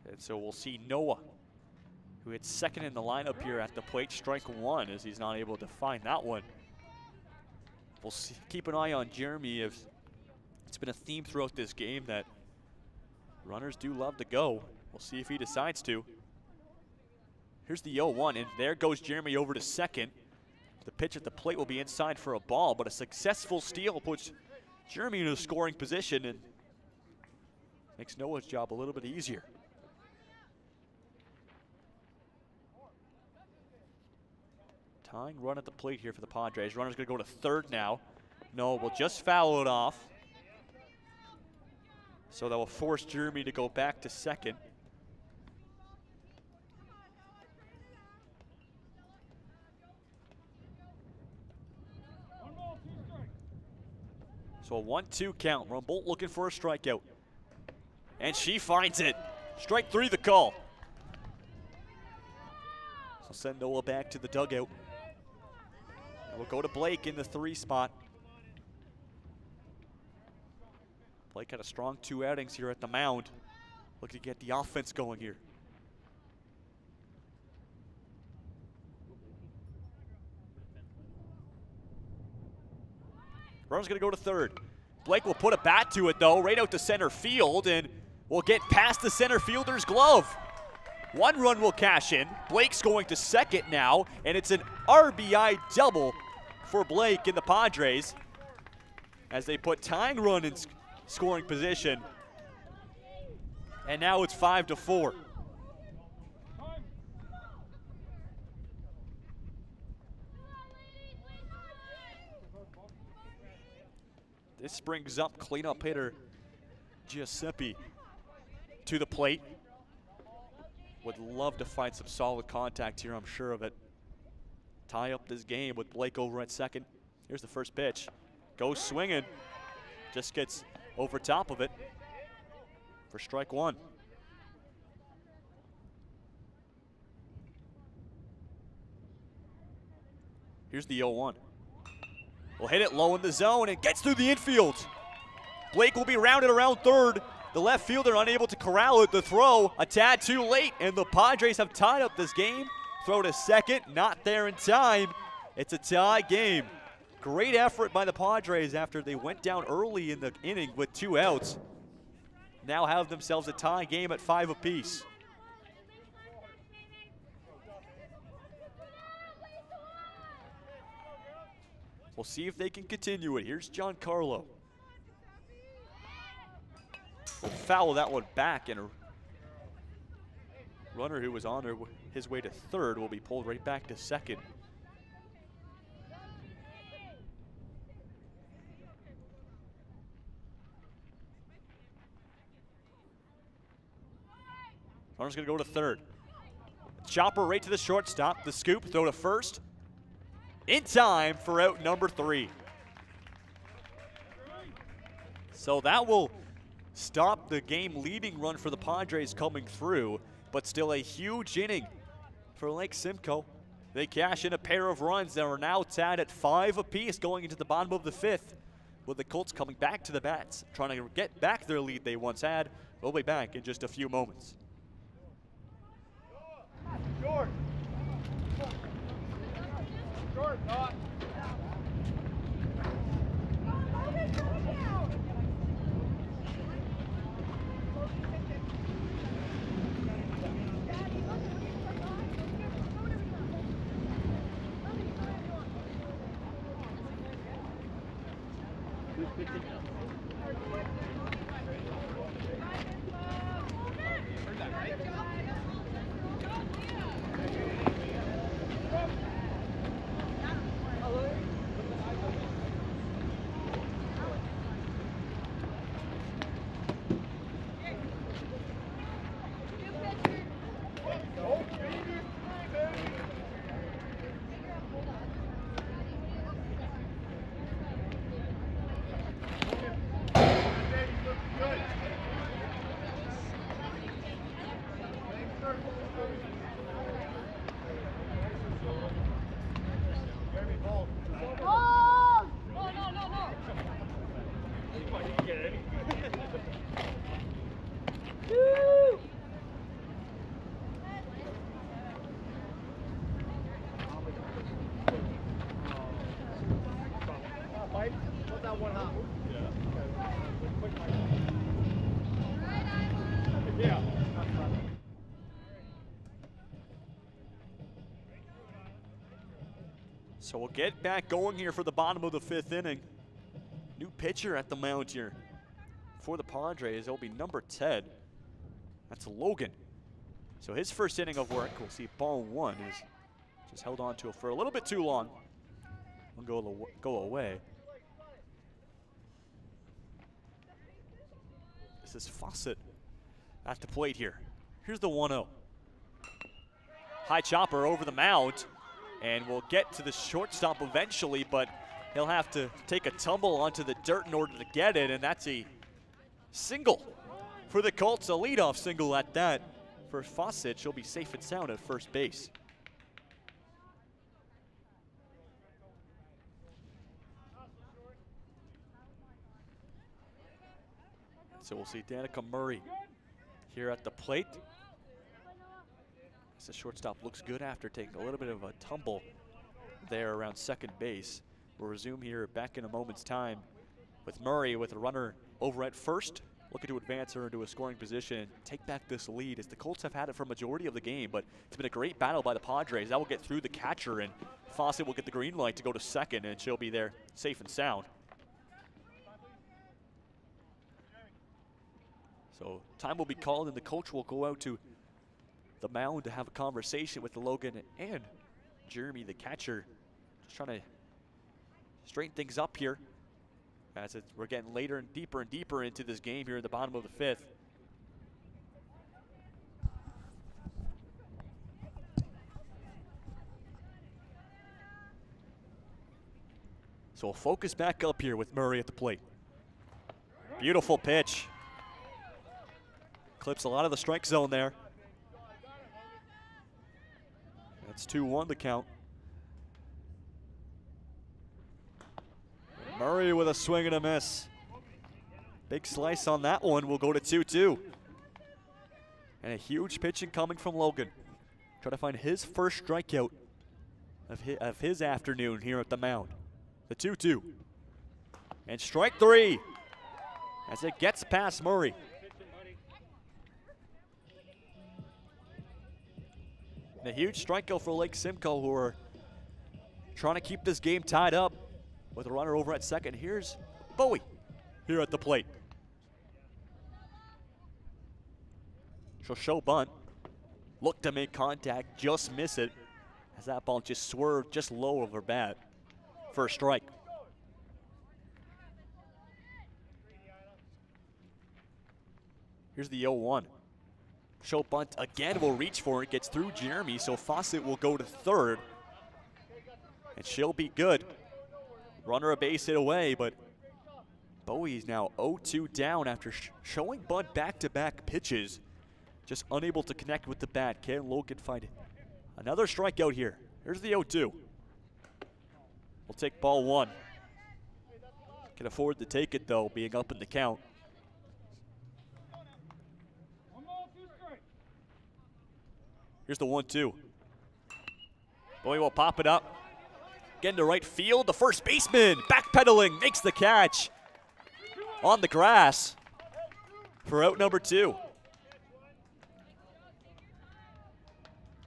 And so we'll see Noah, who hits second in the lineup here at the plate, strike 1 as he's not able to find that one. We'll see, keep an eye on Jeremy. If it's been a theme throughout this game that runners do love to go. We'll see if he decides to. Here's the 0-1, and there goes Jeremy over to second. The pitch at the plate will be inside for a ball, but a successful steal puts Jeremy in a scoring position and makes Noah's job a little bit easier. Tying run at the plate here for the Padres. Runner's gonna go to third now. No, we'll just foul it off. So that will force Jeremy to go back to second. So a 1-2 count. Rumbolt looking for a strikeout. And she finds it. Strike 3 the call. So send Noah back to the dugout. And we'll go to Blake in the 3 spot. Blake had a strong 2 outings here at the mound. Looking to get the offense going here. Runner's gonna go to third. Blake will put a bat to it though, right out to center field, and will get past the center fielder's glove. 1 run will cash in. Blake's going to second now, and it's an RBI double for Blake and the Padres as they put tying run in scoring position. And now it's 5-4. This brings up cleanup hitter Giuseppe to the plate. Would love to find some solid contact here, I'm sure of it. Tie up this game with Blake over at second. Here's the first pitch. Goes swinging. Just gets over top of it for strike one. Here's the 0-1. Will hit it low in the zone and gets through the infield. Blake will be rounded around third. The left fielder unable to corral it. The throw a tad too late, and the Padres have tied up this game. Throw to second, not there in time. It's a tie game. Great effort by the Padres after they went down early in the inning with 2 outs. Now have themselves a tie game at 5 apiece. We'll see if they can continue it. Here's Giancarlo. Will foul that one back, and a runner who was on his way to third will be pulled right back to second. Runner's gonna go to third. Chopper right to the shortstop. The scoop, throw to first. In time for out number 3. So that will stop the game-leading run for the Padres coming through, but still a huge inning for Lake Simcoe. They cash in a pair of runs that are now tied at 5 apiece going into the bottom of the 5th, with the Colts coming back to the bats, trying to get back their lead they once had. We'll be back in just a few moments. Short. Short, not. So we'll get back going here for the bottom of the 5th inning. New pitcher at the mound here for the Padres. It'll be number 10. That's Logan. So his first inning of work, we'll see ball 1 is just held on to it for a little bit too long. We'll go away. This is Fawcett at the plate here. Here's the 1-0. High chopper over the mound, and we'll get to the shortstop eventually, but he'll have to take a tumble onto the dirt in order to get it, and that's a single for the Colts, a leadoff single at that. For Fawcett, she'll be safe and sound at first base. So we'll see Danica Murray here at the plate. As the shortstop looks good after taking a little bit of a tumble there around second base. We'll resume here back in a moment's time with Murray with a runner over at first, looking to advance her into a scoring position and take back this lead, as the Colts have had it for a majority of the game, but it's been a great battle by the Padres. That will get through the catcher, and Fawcett will get the green light to go to second, and she'll be there safe and sound. So time will be called, and the coach will go out to the mound to have a conversation with Logan and Jeremy, the catcher, just trying to straighten things up here. As we're getting later and deeper into this game here at the bottom of the 5th. So we'll focus back up here with Murray at the plate. Beautiful pitch. Clips a lot of the strike zone there. That's 2-1 the count. Murray with a swing and a miss. Big slice on that one. Will go to 2-2. And a huge pitching coming from Logan. Trying to find his first strikeout of his afternoon here at the mound. The 2-2. And strike 3 as it gets past Murray. And a huge strikeout for Lake Simcoe, who are trying to keep this game tied up with a runner over at second. Here's Bowie here at the plate. She'll show bunt. Look to make contact, just miss it as that ball just swerved just low of her bat for a strike. Here's the 0-1. Show bunt again, will reach for it, gets through Jeremy, so Fawcett will go to third. And she'll be good. Runner a base hit away, but Bowie's now 0-2 down after showing bunt back-to-back pitches. Just unable to connect with the bat. Can Logan find another strikeout here? Here's the 0-2. We'll take ball 1. Can afford to take it though, being up in the count. Here's the 1-2. Bowie will pop it up. Getting to right field. The first baseman backpedaling, makes the catch on the grass for out number 2.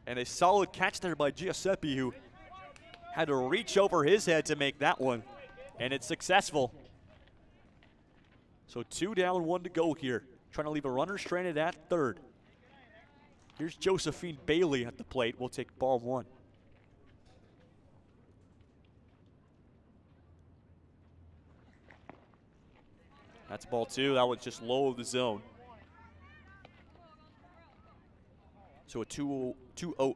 And a solid catch there by Giuseppe, who had to reach over his head to make that one. And it's successful. So 2 down, 1 to go here. Trying to leave a runner stranded at third. Here's Josephine Bailey at the plate. We'll take ball 1. That's ball 2. That one's just low of the zone. So a 2-0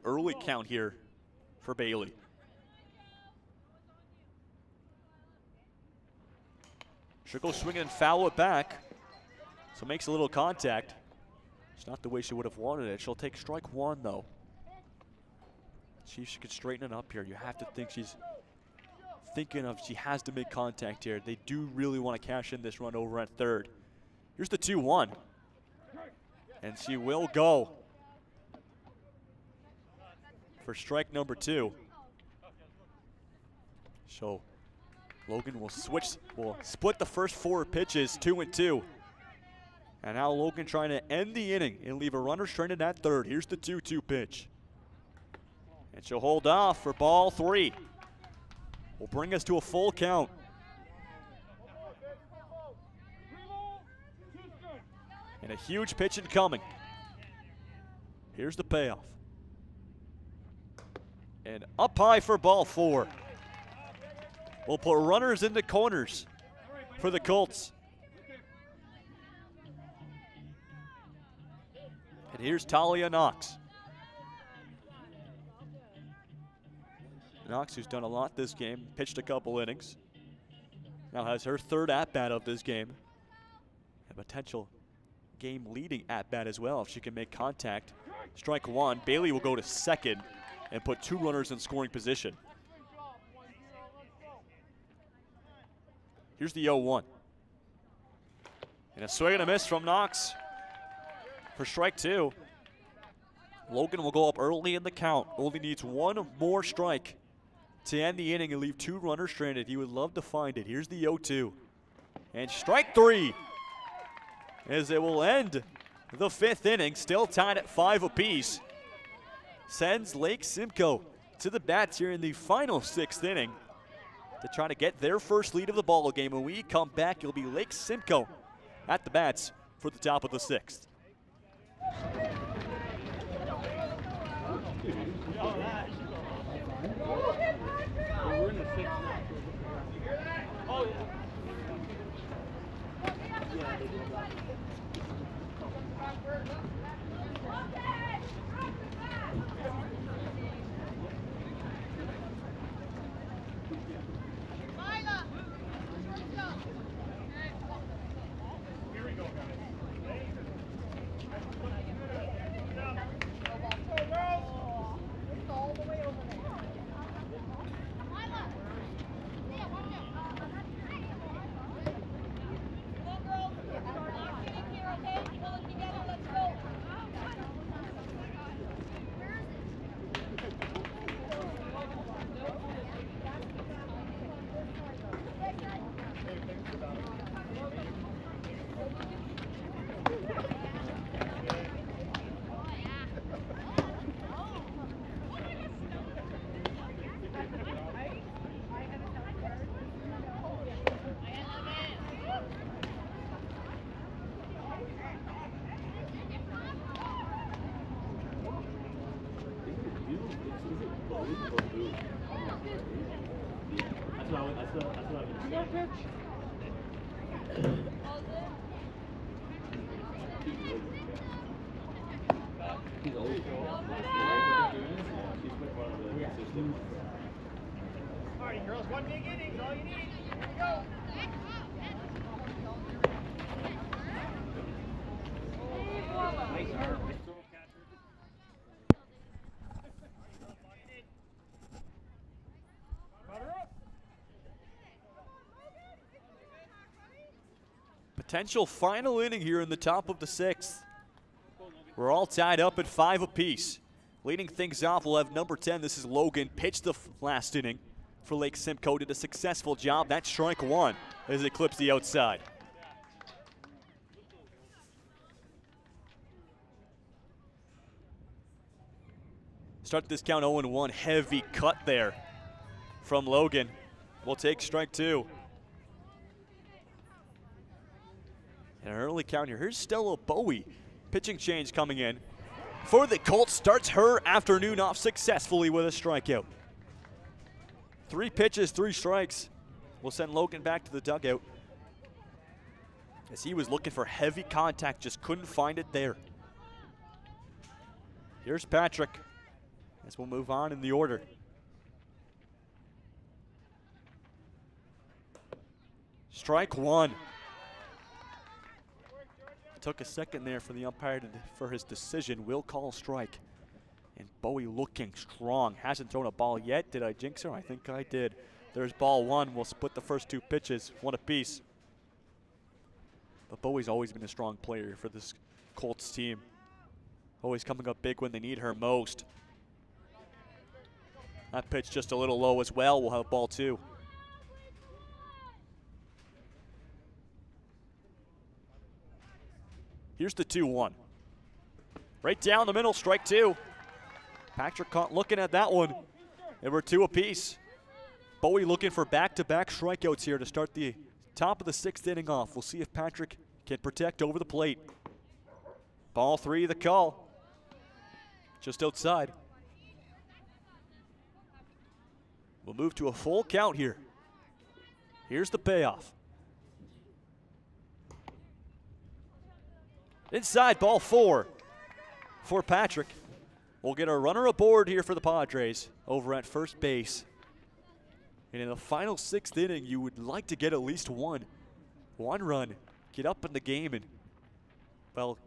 early count here for Bailey. She'll go swinging and foul it back. So makes a little contact. It's not the way she would have wanted it. She'll take strike 1 though. See if she can straighten it up here. You have to think she's thinking of she has to make contact here. They do really want to cash in this run over at third. Here's the 2-1. And she will go for strike number 2. So Logan will split the first 4 pitches, 2-2. And now Logan trying to end the inning and leave a runner stranded at third. Here's the 2-2 pitch. And she'll hold off for ball 3. Will bring us to a full count. And a huge pitch incoming. Here's the payoff. And up high for ball 4. We'll put runners in the corners for the Colts. And here's Talia Knox. Knox, who's done a lot this game, pitched a couple innings. Now has her 3rd at-bat of this game. A potential game-leading at-bat as well if she can make contact. Strike 1. Bailey will go to second and put 2 runners in scoring position. Here's the 0-1. And a swing and a miss from Knox for strike 2. Logan will go up early in the count. Only needs 1 more strike to end the inning and leave 2 runners stranded. He would love to find it. Here's the 0-2. And strike 3 as it will end the 5th inning, still tied at 5 apiece. Sends Lake Simcoe to the bats here in the final 6th inning to try to get their first lead of the ball game. When we come back, it'll be Lake Simcoe at the bats for the top of the 6th. We're in the 6th now. Oh, yeah. All right, girls, one big inning, all you need. Here we go. Potential final inning here in the top of the 6th. We're all tied up at 5 apiece. Leading things off, we'll have number 10. This is Logan. Pitched the last inning for Lake Simcoe. Did a successful job. That's strike 1 as it clips the outside. Start this count 0-1. Heavy cut there from Logan. We'll take strike 2. And an early count here. Here's Stella Bowie. Pitching change coming in for the Colts. Starts her afternoon off successfully with a strikeout. 3 pitches, 3 strikes. We'll send Logan back to the dugout as he was looking for heavy contact, just couldn't find it there. Here's Patrick as we'll move on in the order. Strike 1. Took a second there for the umpire for his decision. Will call strike. And Bowie looking strong. Hasn't thrown a ball yet. Did I jinx her? I think I did. There's ball 1. We'll split the first 2 pitches, 1 apiece. But Bowie's always been a strong player for this Colts team. Always coming up big when they need her most. That pitch just a little low as well. We'll have ball 2. Here's the 2-1. Right down the middle, strike 2. Patrick caught looking at that one. And we're 2 apiece. Bowie looking for back-to-back strikeouts here to start the top of the 6th inning off. We'll see if Patrick can protect over the plate. Ball 3, the call. Just outside. We'll move to a full count here. Here's the payoff. Inside, ball 4 for Patrick. We'll get a runner aboard here for the Padres over at first base. And in the final 6th inning, you would like to get at least one run, get up in the game and, well,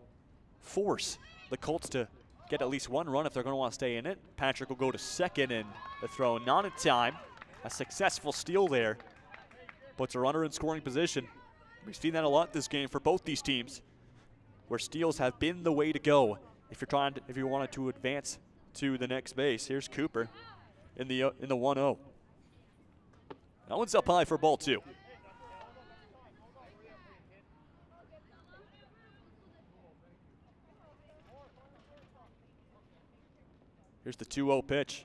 force the Colts to get at least 1 run if they're going to want to stay in it. Patrick will go to second and the throw not in time. A successful steal there. Puts a runner in scoring position. We've seen that a lot this game for both these teams, where steals have been the way to go if you wanted to advance to the next base. Here's Cooper in the 1-0. That one's up high for ball 2. Here's the 2-0 pitch,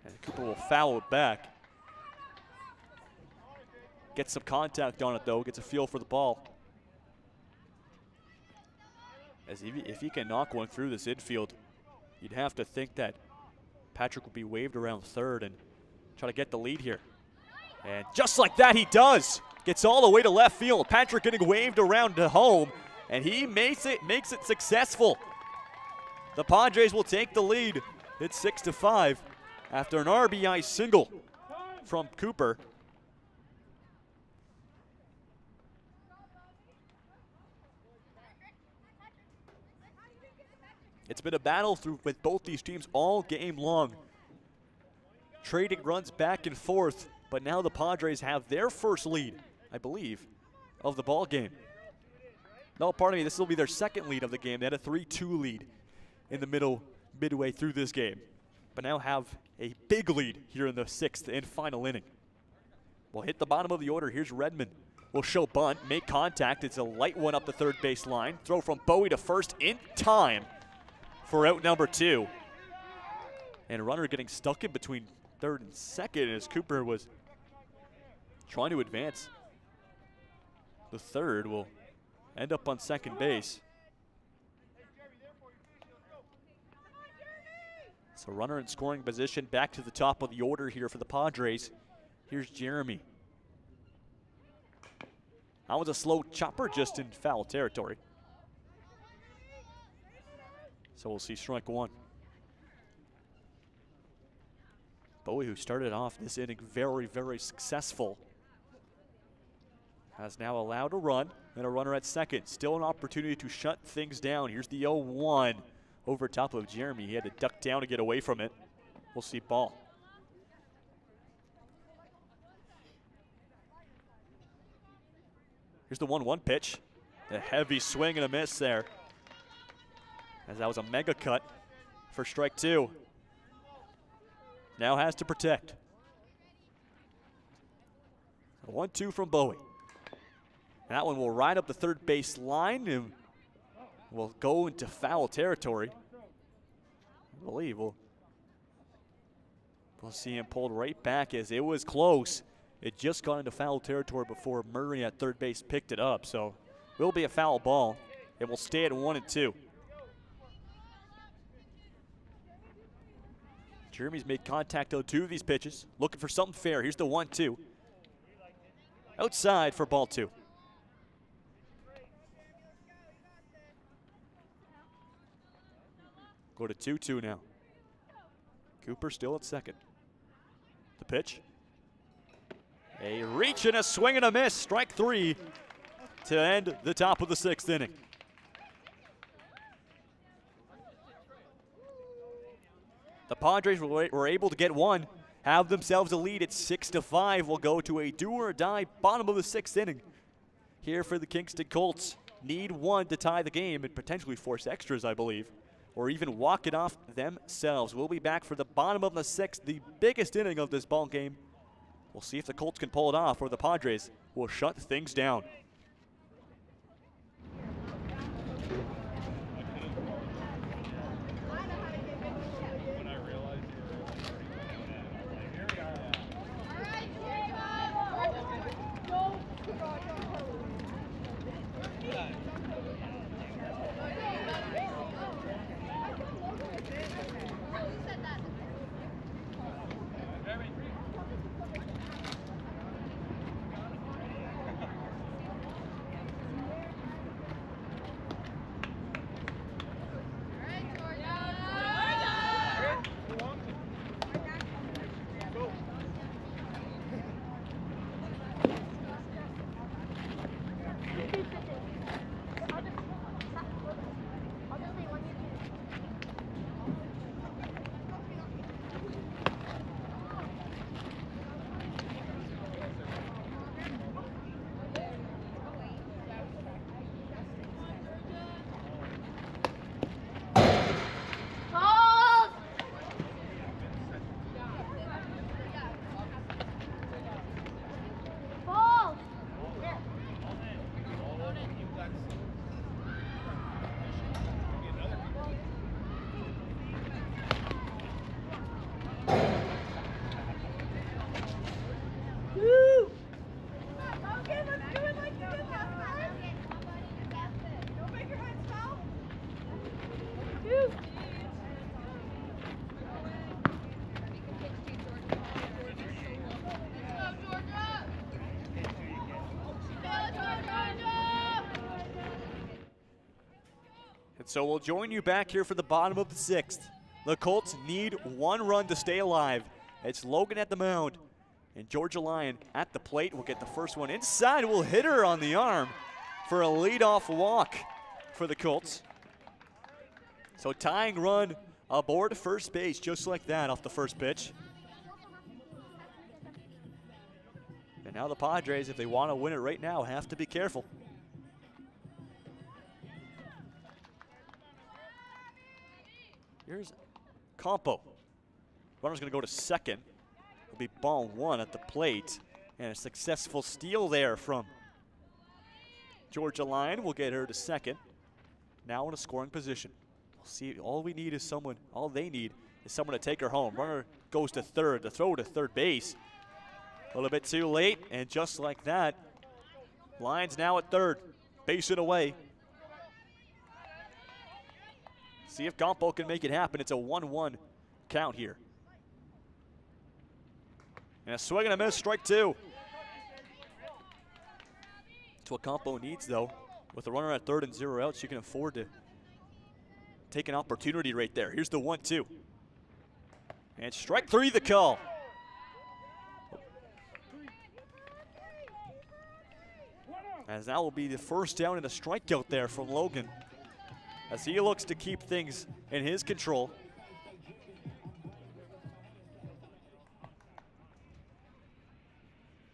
and Cooper will foul it back. Gets some contact on it though, gets a feel for the ball. As if he can knock one through this infield, you'd have to think that Patrick would be waved around third and try to get the lead here. And just like that, he does. Gets all the way to left field. Patrick getting waved around to home, and he makes it successful. The Padres will take the lead. It's 6-5 after an RBI single from Cooper. It's been a battle with both these teams all game long. Trading runs back and forth, but now the Padres have their first lead, I believe, of the ball game. No, pardon me, this will be their second lead of the game. They had a 3-2 lead in the midway through this game, but now have a big lead here in the 6th and final inning. We'll hit the bottom of the order. Here's Redmond. We'll show bunt, make contact. It's a light one up the third base line. Throw from Bowie to first in time for out number 2. And a runner getting stuck in between third and second as Cooper was trying to advance. The third will end up on second base. So runner in scoring position, back to the top of the order here for the Padres. Here's Jeremy. That was a slow chopper just in foul territory. So we'll see strike one. Bowie, who started off this inning very, very successful, has now allowed a run and a runner at second. Still an opportunity to shut things down. Here's the 0-1 over top of Jeremy. He had to duck down to get away from it. We'll see ball. Here's the 1-1 pitch. A heavy swing and a miss there, as that was a mega cut for strike 2. Now has to protect. 1-2 from Bowie. That one will ride up the third base line and will go into foul territory. I believe we'll see him pulled right back, as it was close. It just got into foul territory before Murray at third base picked it up. So will be a foul ball. It will stay at 1-2. Jeremy's made contact on 2 of these pitches. Looking for something fair. Here's the 1-2. Outside for ball 2. Go to 2-2 now. Cooper still at second. The pitch. A reach and a swing and a miss. Strike 3 to end the top of the 6th inning. The Padres were able to get one, have themselves a lead at 6-5. We'll go to a do-or-die bottom of the 6th inning here for the Kingston Colts. Need one to tie the game and potentially force extras, I believe, or even walk it off themselves. We'll be back for the bottom of the 6th, the biggest inning of this ball game. We'll see if the Colts can pull it off, or the Padres will shut things down. And so we'll join you back here for the bottom of the 6th. The Colts need 1 run to stay alive. It's Logan at the mound, and Georgia Lyon at the plate will get the first one inside. Will hit her on the arm for a leadoff walk for the Colts. So tying run aboard first base just like that off the first pitch. And now the Padres, if they want to win it right now, have to be careful. Here's Campo. Runner's going to go to second. It'll be ball 1 at the plate. And a successful steal there from Georgia Lyon will get her to second. Now in a scoring position. We'll see, all they need is someone to take her home. Runner goes to third, the throw to third base. A little bit too late, and just like that, Lyon's now at third, base it away. See if Campo can make it happen. It's a 1-1 count here. And a swing and a miss, strike 2. That's what Campo needs, though. With a runner at third and 0 outs, you can afford to take an opportunity right there. Here's the 1-2. And strike 3, the call. As that will be the first down and a strikeout there from Logan, as he looks to keep things in his control.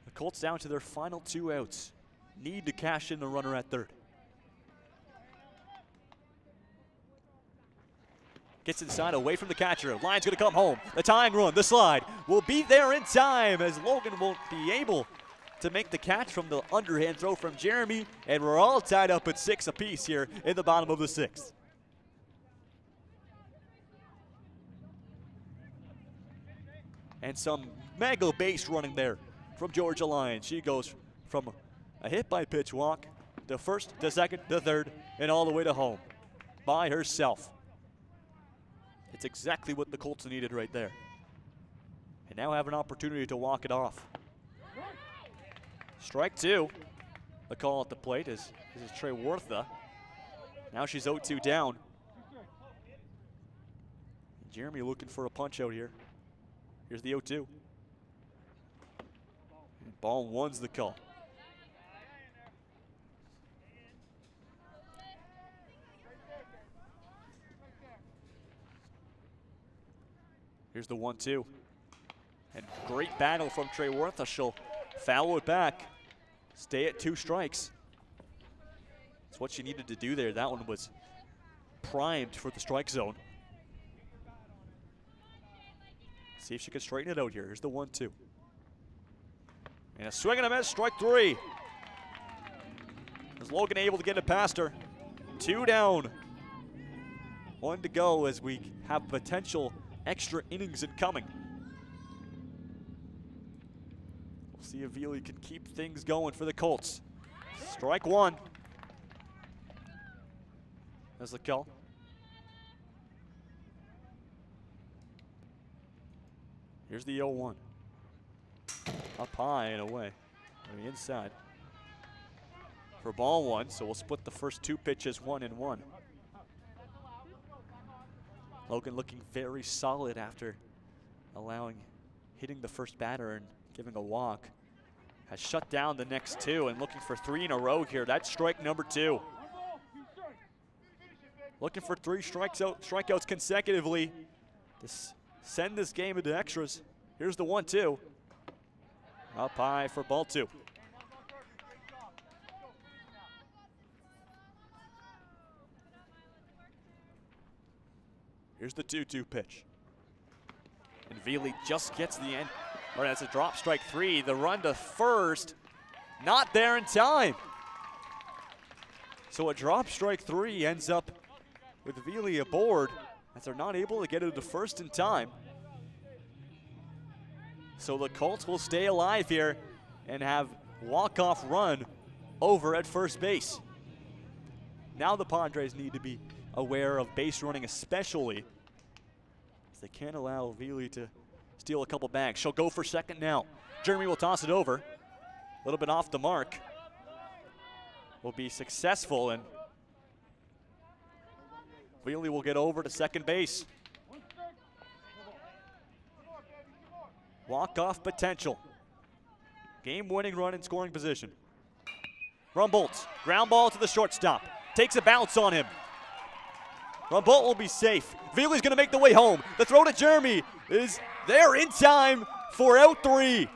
The Colts down to their final 2 outs. Need to cash in the runner at third. Gets inside away from the catcher. Lyon's going to come home. The tying run, the slide will be there in time as Logan won't be able to make the catch from the underhand throw from Jeremy, and we're all tied up at 6 apiece here in the bottom of the 6th. And some mega base running there from Georgia Lyon. She goes from a hit by pitch walk to first, to second, to third, and all the way to home by herself. It's exactly what the Colts needed right there. And now have an opportunity to walk it off. Strike 2. The call at the plate is Trewortha. Now she's 0-2 down. Jeremy looking for a punch out here. Here's the 0-2. And ball 1's the call. Here's the 1-2. And great battle from Trewortha. She'll foul it back. Stay at 2 strikes. That's what she needed to do there. That one was primed for the strike zone. See if she can straighten it out here. Here's the 1-2. And a swing and a miss, strike 3. Is Logan able to get it past her? 2 down. 1 to go as we have potential extra innings incoming. See if Veely can keep things going for the Colts. Strike 1. That's the call. Here's the 0-1. Up high and away. On the inside. For ball 1, so we'll split the first 2 pitches 1 and 1. Logan looking very solid after hitting the first batter and giving a walk. Has shut down the next 2 and looking for 3 in a row here. That's strike number 2. Looking for 3 strikeouts consecutively to send this game into extras. Here's the 1-2. Up high for ball 2. Here's the 2-2 pitch. And Veely just gets the end. Or that's a drop, strike 3. The run to first, not there in time. So a drop, strike 3 ends up with Veely aboard as they're not able to get it to first in time. So the Colts will stay alive here and have walk-off run over at first base. Now the Padres need to be aware of base running especially, as they can't allow Veely to steal a couple bags. She'll go for second now. Jeremy will toss it over. A little bit off the mark. Will be successful, and Wheelie will get over to second base. Walk-off potential. Game-winning run in scoring position. Rumboldt, ground ball to the shortstop. Takes a bounce on him. Rumboldt will be safe. Veely's gonna make the way home. The throw to Jeremy is there in time for out 3.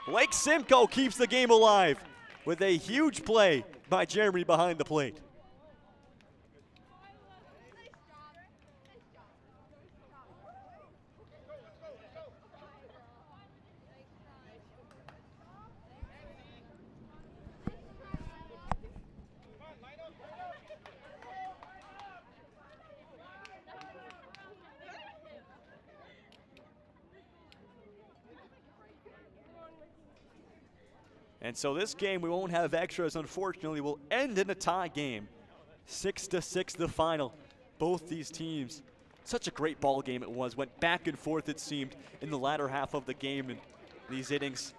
Lake Simcoe keeps the game alive with a huge play by Jeremy behind the plate. And so this game, we won't have extras, unfortunately, will end in a tie game. 6-6 the final. Both these teams, such a great ball game it was. Went back and forth, it seemed, in the latter half of the game. And these innings,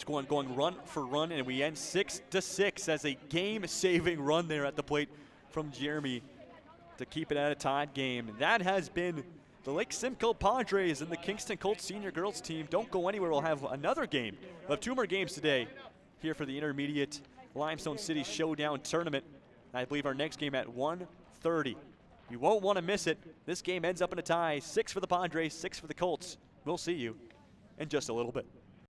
going run for run, and we end 6-6 as a game-saving run there at the plate from Jeremy to keep it at a tied game. And that has been the Lake Simcoe Padres and the Kingston Colts senior girls team. Don't go anywhere. We'll have another game. We'll have 2 more games today here for the intermediate Limestone City Showdown tournament. I believe our next game at 1:30. You won't want to miss it. This game ends up in a tie. 6 for the Padres, 6 for the Colts. We'll see you in just a little bit.